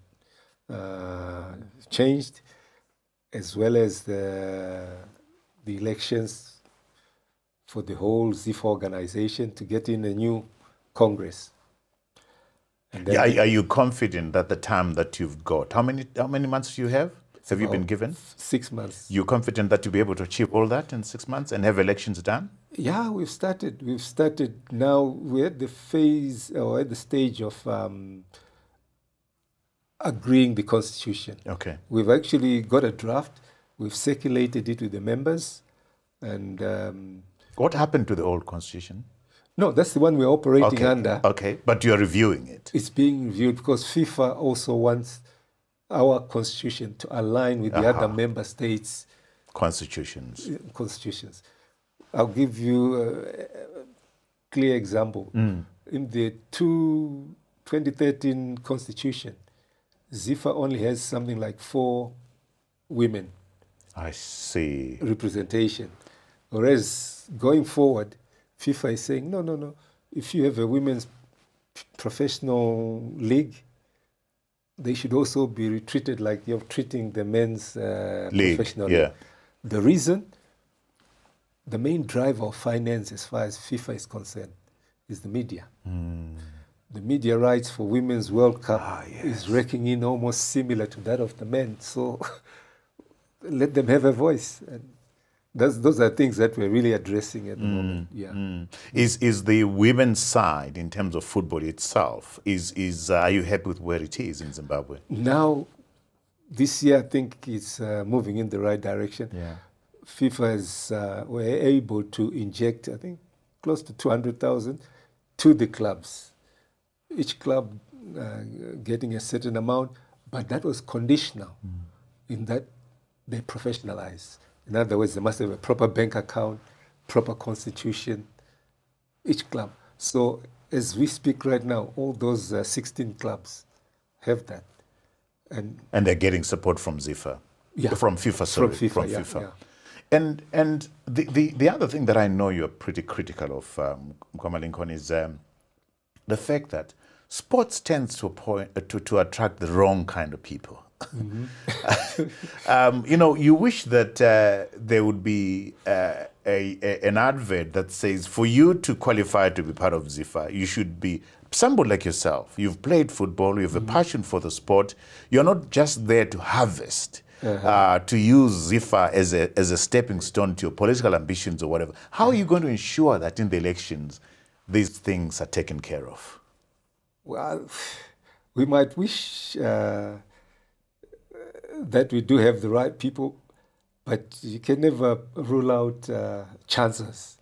changed, as well as the elections for the whole ZIFA organization to get in a new Congress. And then are you confident that the time that you've got, how many months do you have? Have you been given? 6 months. You're confident that you'll be able to achieve all that in 6 months and have elections done? Yeah, we've started. We've started now. We're at the phase or at the stage of agreeing the constitution. Okay. We've actually got a draft. We've circulated it with the members. And what happened to the old constitution? No, that's the one we're operating under. Okay, but you're reviewing it. It's being reviewed because FIFA also wants our constitution to align with the other member states' constitutions. I'll give you a clear example. In the 2013 constitution, ZIFA only has something like 4 women. I see. Representation. Whereas going forward, FIFA is saying, no. If you have a women's professional league, they should also be treated like you're treating the men's League, professional yeah. league. The reason, the main driver of finance as far as FIFA is concerned is the media. The media rights for Women's World Cup is raking in almost similar to that of the men. So let them have a voice. And those are things that we're really addressing at the moment. Yeah. Is the women's side, in terms of football itself, are you happy with where it is in Zimbabwe? Now, this year, I think it's moving in the right direction. Yeah. FIFA were able to inject, I think, close to 200,000 to the clubs. Each club getting a certain amount, but that was conditional in that they professionalize. In other words, they must have a proper bank account, proper constitution, each club. So as we speak right now, all those 16 clubs have that. And they're getting support from ZIFA. Yeah. From FIFA, sorry. From FIFA. Yeah. And the other thing that I know you're pretty critical of, Mkwama Lincoln, is the fact that sports tends to attract the wrong kind of people. You wish that there would be an advert that says, for you to qualify to be part of ZIFA, you should be somebody like yourself. You've played football, you have a passion for the sport. You're not just there to harvest, to use ZIFA as a stepping stone to your political ambitions or whatever. How are you going to ensure that in the elections these things are taken care of? Well, we might wish that we do have the right people, but you can never rule out chances.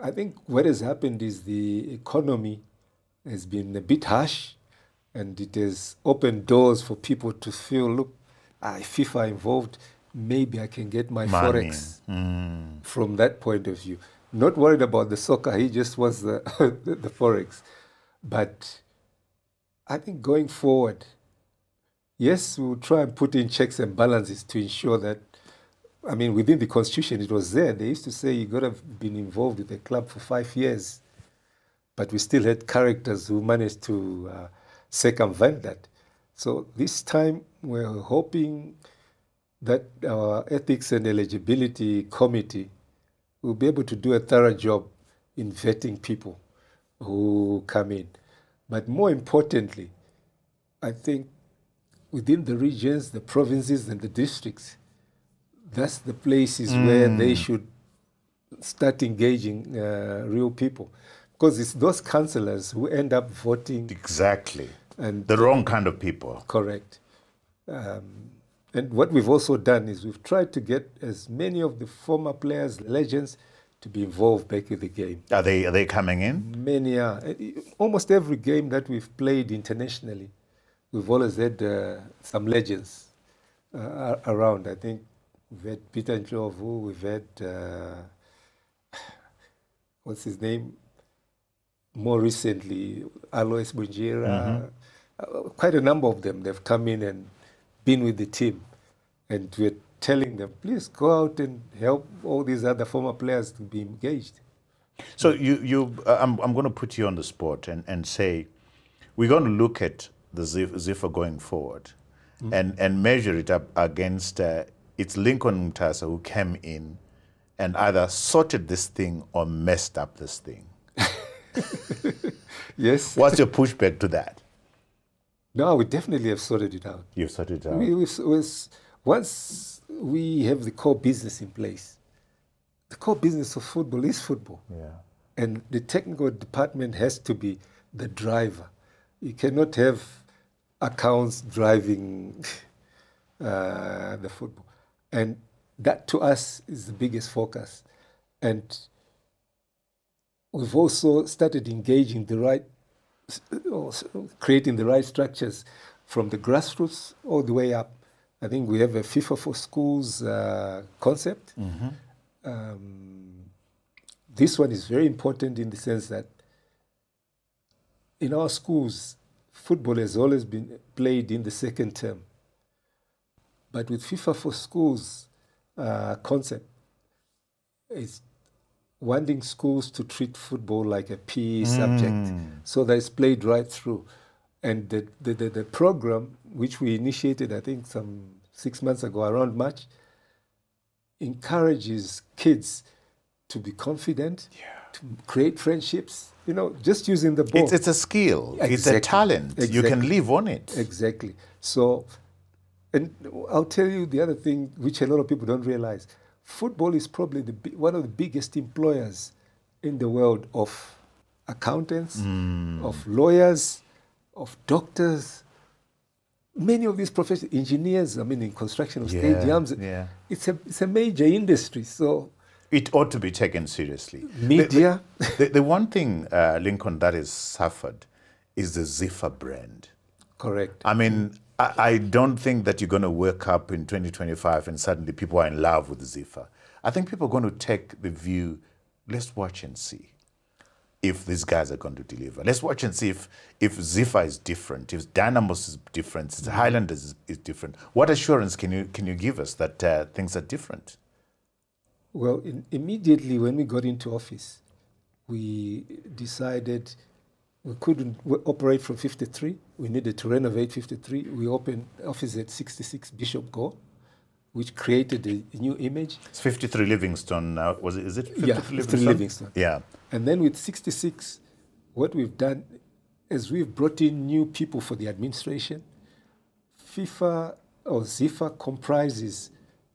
I think what has happened is the economy has been a bit harsh, and it has opened doors for people to feel, look, if FIFA involved, maybe I can get my Money. forex from that point of view. Not worried about the soccer, he just wants the forex. But I think going forward, yes, we'll try and put in checks and balances to ensure that, I mean, within the constitution, it was there. They used to say you got to have been involved with the club for 5 years. But we still had characters who managed to circumvent that. So this time, we're hoping that our ethics and eligibility committee will be able to do a thorough job in vetting people who come in. But more importantly, I think within the regions, the provinces, and the districts, that's the places where they should start engaging real people. Because it's those councillors who end up voting. Exactly. And the wrong kind of people. Correct. And what we've also done is we've tried to get as many of the former players, legends, to be involved back in the game. Are they coming in? Many are. Almost every game that we've played internationally, we've always had some legends around. I think we've had Peter Ndlovu, we've had, what's his name? More recently, Alois Bunjira. Quite a number of them, they've come in and been with the team. And we're telling them, please go out and help all these other former players to be engaged. So I'm going to put you on the spot and say, we're going to look at the ZIFA going forward and measure it up against it's Lincoln Mutasa who came in and either sorted this thing or messed up this thing. Yes. What's your pushback to that? No, we definitely have sorted it out. You've sorted it out. Once we have the core business in place, the core business of football is football. Yeah. And the technical department has to be the driver. You cannot have accounts driving the football. And that to us is the biggest focus. And we've also started engaging creating the right structures from the grassroots all the way up. I think we have a FIFA for Schools concept. This one is very important in the sense that in our schools, football has always been played in the second term. But with FIFA for Schools concept, it's wanting schools to treat football like a PE subject so that it's played right through. And the program, which we initiated, I think, some 6 months ago, around March, encourages kids to be confident, to create friendships, just using the ball. It's a skill. Exactly. It's a talent. Exactly. You can live on it. Exactly. So, and I'll tell you the other thing, which a lot of people don't realize. Football is probably one of the biggest employers in the world of accountants, of lawyers, of doctors. Many of these professional engineers, in construction of stadiums, it's a major industry. So it ought to be taken seriously. Media. The one thing, Lincoln, that has suffered is the ZIFA brand. Correct. I don't think that you're going to wake up in 2025 and suddenly people are in love with ZIFA. I think people are going to take the view, let's watch and see if these guys are going to deliver. Let's watch and see if ZIFA is different, if Dynamos is different, if Highlanders is different. What assurance can you give us that things are different? Well, immediately when we got into office, we decided we couldn't operate from 53. We needed to renovate 53. We opened office at 66 Bishop Go, which created a new image. It's 53 Livingstone. Is it 53 yeah, 53 Livingstone? Yeah. And then with 66, what we've done is we've brought in new people for the administration. FIFA or ZIFA comprises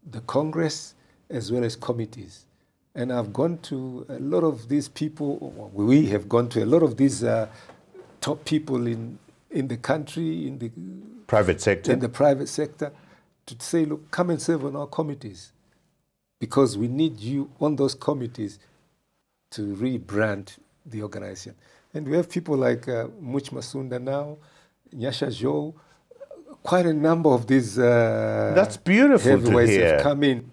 the Congress as well as committees. And I've gone to a lot of these people, we have gone to a lot of these top people in the country, in the private sector. In the private sector, to say, look, come and serve on our committees, because we need you on those committees to rebrand the organization. And we have people like Much Masunda now, Nyasha Jo, quite a number of these that's beautiful heavyweights to hear. have come in,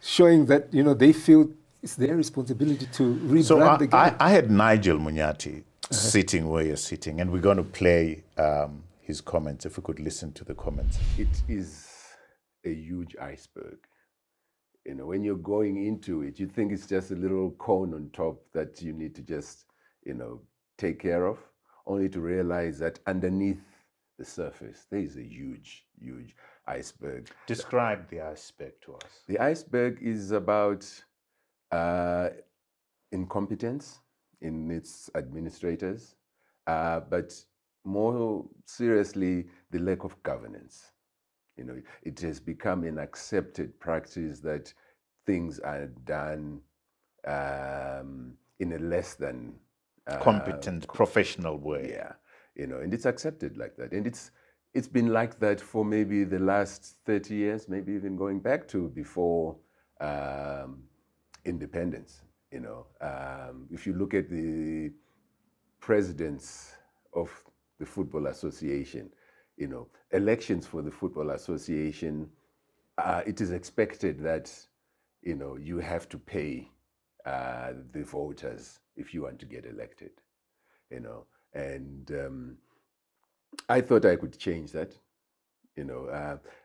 showing that they feel it's their responsibility to rebrand the game. I had Nigel Munyati sitting where you're sitting, and we're going to play his comments, if we could listen to the comments. It is a huge iceberg. When you're going into it, you think it's just a little cone on top that you need to just, take care of, only to realize that underneath the surface, there is a huge, huge iceberg. Describe the iceberg to us. The iceberg is about incompetence in its administrators, but more seriously, the lack of governance. It has become an accepted practice that things are done in a less than competent, professional way. Yeah, and it's accepted like that, and it's been like that for maybe the last 30 years, maybe even going back to before independence. If you look at the presidents of the Football Association, elections for the Football Association, it is expected that, you have to pay the voters if you want to get elected, and I thought I could change that.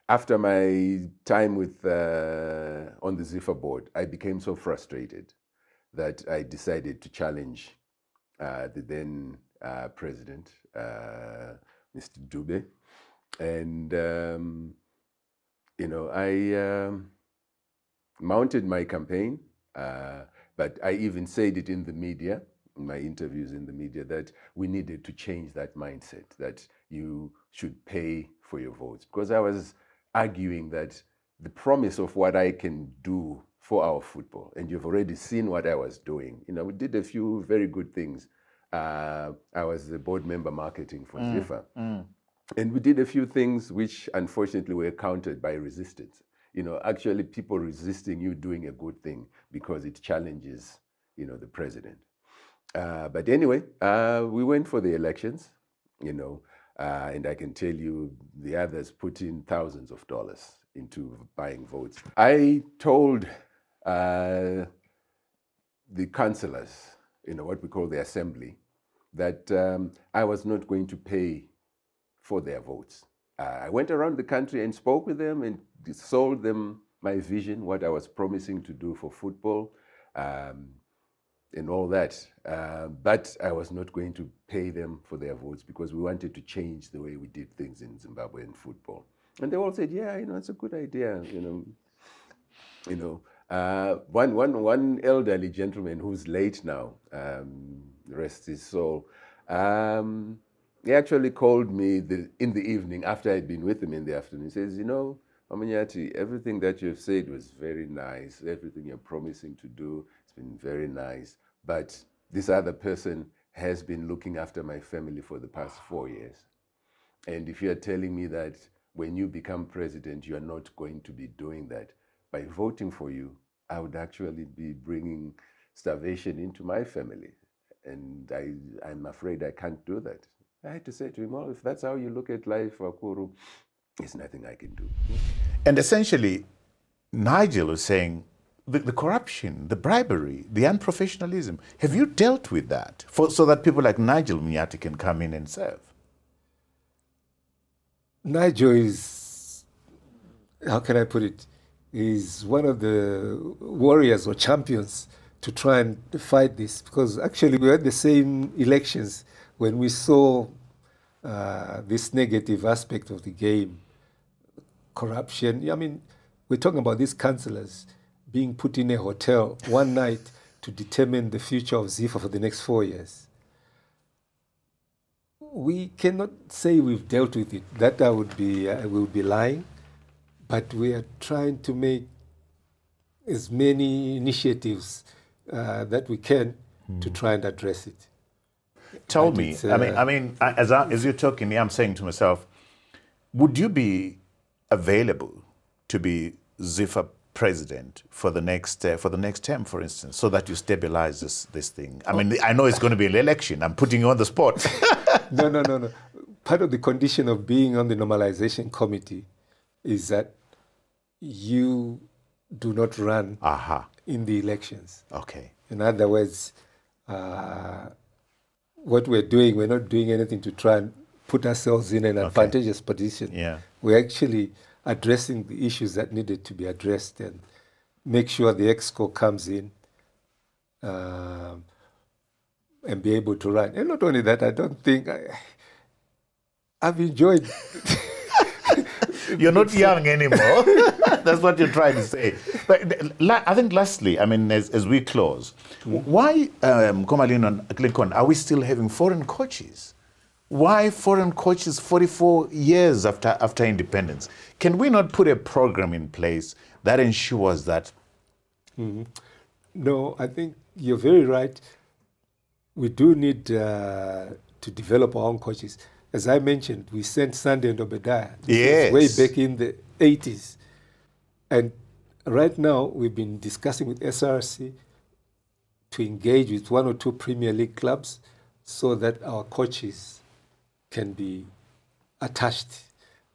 After my time with on the ZIFA board, I became so frustrated that I decided to challenge the then president, Mr. Dube, and I mounted my campaign, but I even said it in the media, in my interviews in the media, that we needed to change that mindset, that you should pay for your votes, because I was arguing that the promise of what I can do for our football, and you've already seen what I was doing. We did a few very good things. I was the board member marketing for ZIFA. And we did a few things which unfortunately were countered by resistance. Actually people resisting you doing a good thing because it challenges, the president. But anyway, we went for the elections, and I can tell you the others put in thousands of dollars into buying votes. I told the councillors, what we call the assembly, that I was not going to pay for their votes. I went around the country and spoke with them and sold them my vision, what I was promising to do for football. and all that. But I was not going to pay them for their votes because we wanted to change the way we did things in Zimbabwean football. And they all said, yeah, it's a good idea, one elderly gentleman who's late now, rest his soul, he actually called me in the evening after I'd been with him in the afternoon. He says, Amanyati, everything that you've said was very nice. Everything you're promising to do, it's been very nice. But this other person has been looking after my family for the past 4 years. And if you're telling me that when you become president, you're not going to be doing that, by voting for you, I would actually be bringing starvation into my family. And I'm afraid I can't do that. I had to say to him, well, if that's how you look at life, Wakuru, there's nothing I can do. And essentially, Nigel was saying the corruption, the bribery, the unprofessionalism. Have you dealt with that so that people like Nigel Mnyati can come in and serve? Nigel is, how can I put it, is one of the warriors or champions to try and fight this, because actually we had the same elections when we saw this negative aspect of the game, corruption. I mean, we're talking about these councillors being put in a hotel one night to determine the future of ZIFA for the next 4 years. We cannot say we've dealt with it. That I would be lying. But we are trying to make as many initiatives that we can to try and address it. Tell me, as you're talking, I'm saying to myself, would you be available to be ZIFA president for the next term, for instance, so that you stabilize this thing? I mean, I know it's going to be an election. I'm putting you on the spot. No. Part of the condition of being on the normalization committee is that you do not run in the elections. Okay. In other words, what we're doing, we're not doing anything to try and put ourselves in an advantageous position. Yeah. We're actually addressing the issues that needed to be addressed and make sure the EXCO comes in and be able to run. And not only that, I don't think I've enjoyed... You're not young anymore. That's what you're trying to say. But I think lastly, I mean, as we close, why, Lincoln, are we still having foreign coaches? Why foreign coaches 44 years after independence? Can we not put a program in place that ensures that? No, I think you're very right. We do need to develop our own coaches. As I mentioned, we sent Sunday and Obadiah way back in the 80s. And right now, we've been discussing with SRC to engage with 1 or 2 Premier League clubs so that our coaches can be attached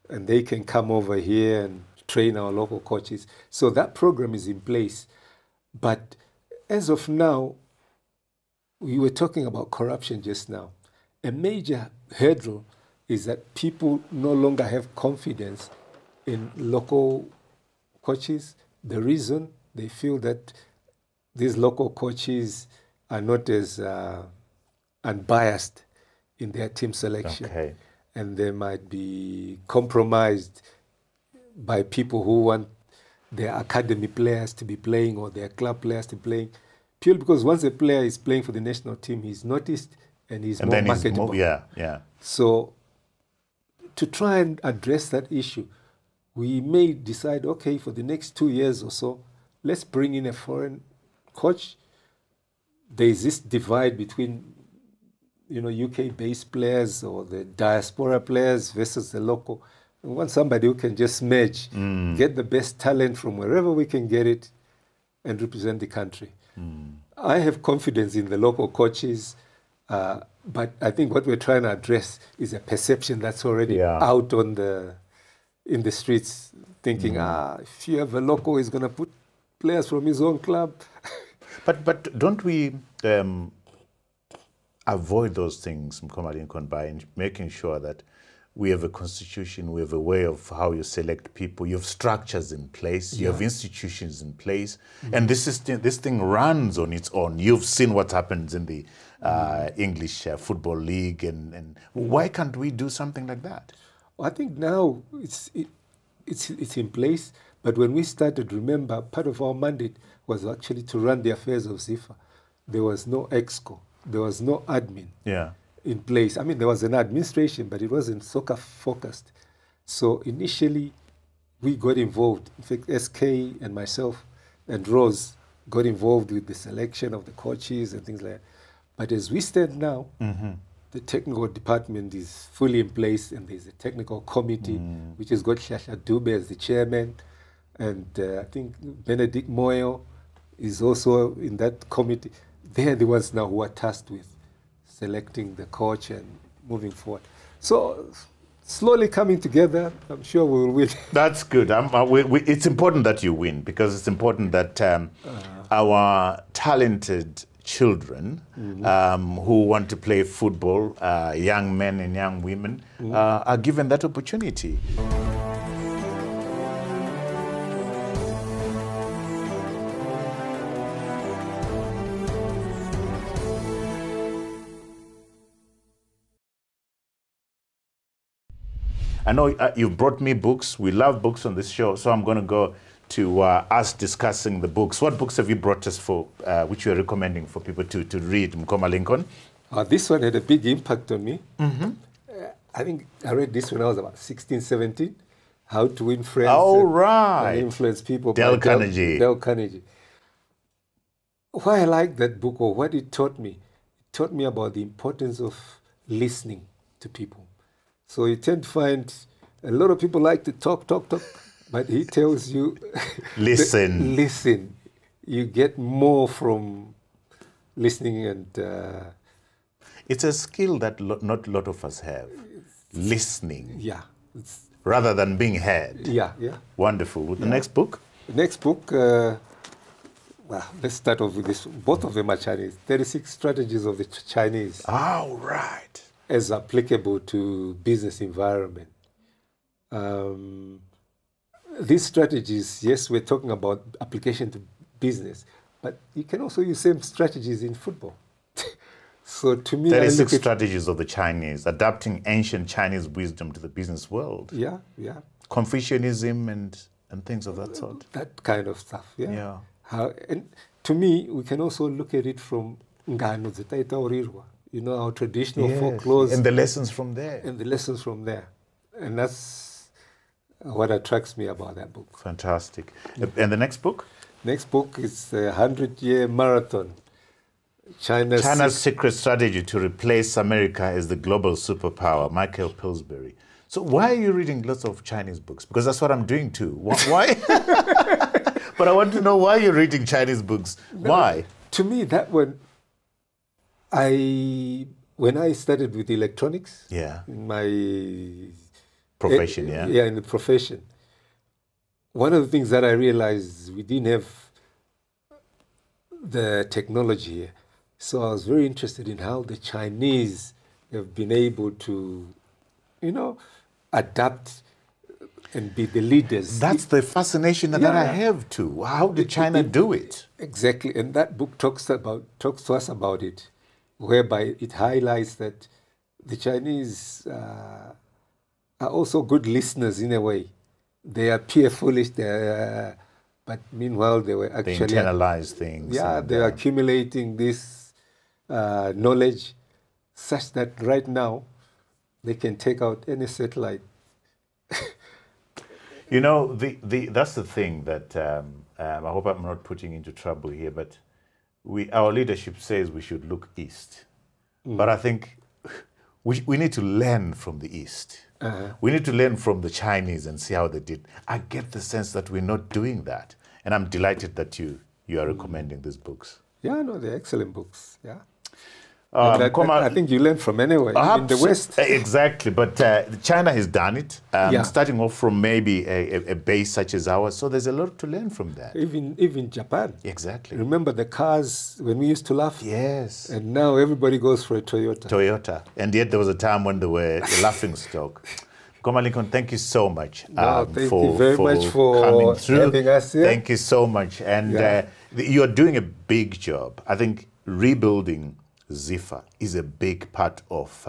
and they can come over here and train our local coaches. So that program is in place. But as of now, we were talking about corruption just now. A major hurdle is that people no longer have confidence in local coaches. The reason, they feel that these local coaches are not as unbiased in their team selection. Okay. And they might be compromised by people who want their academy players to be playing or their club players to be playing. Purely because once a player is playing for the national team, he's noticed and he's more marketable. Yeah. So to try and address that issue, we may decide, okay, for the next 2 years or so, let's bring in a foreign coach. There is this divide between, UK-based players or the diaspora players versus the local. We want somebody who can just merge, get the best talent from wherever we can get it and represent the country. I have confidence in the local coaches, but I think what we're trying to address is a perception that's already out in the streets, thinking, if you have a local, he's going to put players from his own club. But don't we avoid those things, Mkoma Lincoln, by making sure that we have a constitution, we have a way of how you select people, you have structures in place, you have institutions in place, and this thing runs on its own. You've seen what happens in the English Football League, and why can't we do something like that? Well, I think now it's in place, but when we started, remember, part of our mandate was actually to run the affairs of ZIFA. There was no exco, there was no admin. Yeah. In place. I mean, there was an administration, but it wasn't soccer focused. So initially, we got involved. In fact, SK and myself and Rose got involved with the selection of the coaches and things like that. But as we stand now, the technical department is fully in place, and there's a technical committee, which has got Shasha Dube as the chairman, and I think Benedict Moyo is also in that committee. They're the ones now who are tasked with selecting the coach and moving forward. So slowly coming together, I'm sure we'll win. That's good. It's important that you win, because it's important that our talented children who want to play football, young men and young women, are given that opportunity. I know you've brought me books. We love books on this show, so I'm going to go to us discussing the books. What books have you brought us for, which you are recommending for people to read, Mkoma Lincoln? This one had a big impact on me. I think I read this when I was about 16, 17. How to Win Friends and Influence People. Dale Carnegie. Dale Carnegie. Why I like that book, or what it taught me about the importance of listening to people. So you tend to find a lot of people like to talk, but he tells you, listen. Listen. You get more from listening, and it's a skill that not a lot of us have. Listening. Yeah. Rather than being heard. Yeah. Wonderful. The next book? The next book, well, let's start off with this. Both of them are Chinese. 36 Strategies of the Chinese. Oh, right. As applicable to business environment. These strategies, yes, we're talking about application to business, but you can also use same strategies in football. So to me, 36 strategies of the Chinese, adapting ancient Chinese wisdom to the business world. Yeah. Confucianism and things of that sort. That kind of stuff, yeah. And to me, we can also look at it from Ngano Zetaita Orirwa. You know, our traditional folklore. And the lessons from there. And that's what attracts me about that book. Fantastic. And the next book? Next book is 100-Year Marathon. China's Secret Strategy to Replace America as the Global Superpower, Michael Pillsbury. So why are you reading lots of Chinese books? Because that's what I'm doing too. Why? But I want to know why you're reading Chinese books. Why? To me, that one, when I started with electronics, in my profession, in the profession, one of the things that I realized, we didn't have the technology here. So I was very interested in how the Chinese have been able to, adapt and be the leaders. That's the fascination that I have too. How did China do it? Exactly, and that book talks to us about it, whereby it highlights that the Chinese are also good listeners in a way. They appear foolish, but meanwhile they were actually... They internalize things. Yeah, they're accumulating this knowledge such that right now they can take out any satellite. That's the thing that I hope I'm not putting into trouble here, but our leadership says we should look east. But I think we need to learn from the East. We need to learn from the Chinese and see how they did. I get the sense that we're not doing that. And I'm delighted that you are recommending these books. Yeah, no, they're excellent books. Yeah. I think you learn from anywhere in the West. Exactly, but China has done it, starting off from maybe a base such as ours. So there's a lot to learn from that. Even Japan. Exactly. Remember the cars when we used to laugh? Yes. And now everybody goes for a Toyota. And yet there was a time when they were a laughing stock. Lincoln, thank you so much thank you very much for coming through. having us here. Thank you so much. And you're doing a big job. I think rebuilding ZIFA is a big part of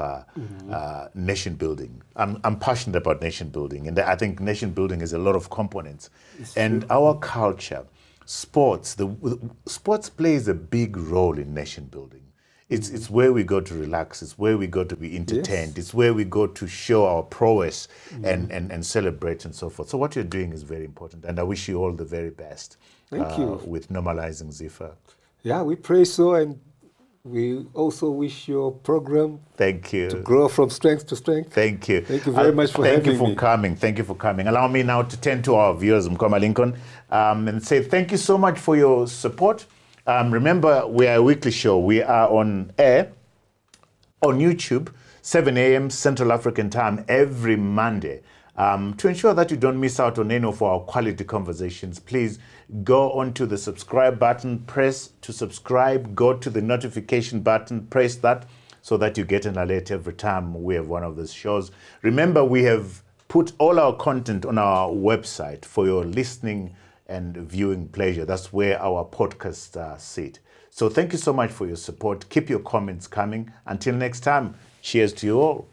nation building. I'm passionate about nation building, and I think nation building is a lot of components. And our culture, sports plays a big role in nation building. It's where we go to relax. It's where we go to be entertained. Yes. It's where we go to show our prowess and celebrate and so forth. So what you're doing is very important, and I wish you all the very best. Thank you. With normalizing ZIFA. Yeah, we pray so, and we also wish your program to grow from strength to strength. Thank you. Thank you very much for having me. Thank you for coming. Thank you for coming. Allow me now to turn to our viewers, Lincoln, and say thank you so much for your support. Remember, we are a weekly show. We are on air on YouTube, 7 a.m. Central African Time every Monday. To ensure that you don't miss out on any of our quality conversations, please go onto the subscribe button, press to subscribe, go to the notification button, press that so that you get an alert every time we have one of those shows. Remember, we have put all our content on our website for your listening and viewing pleasure. That's where our podcasts sit. So thank you so much for your support. Keep your comments coming. Until next time, cheers to you all.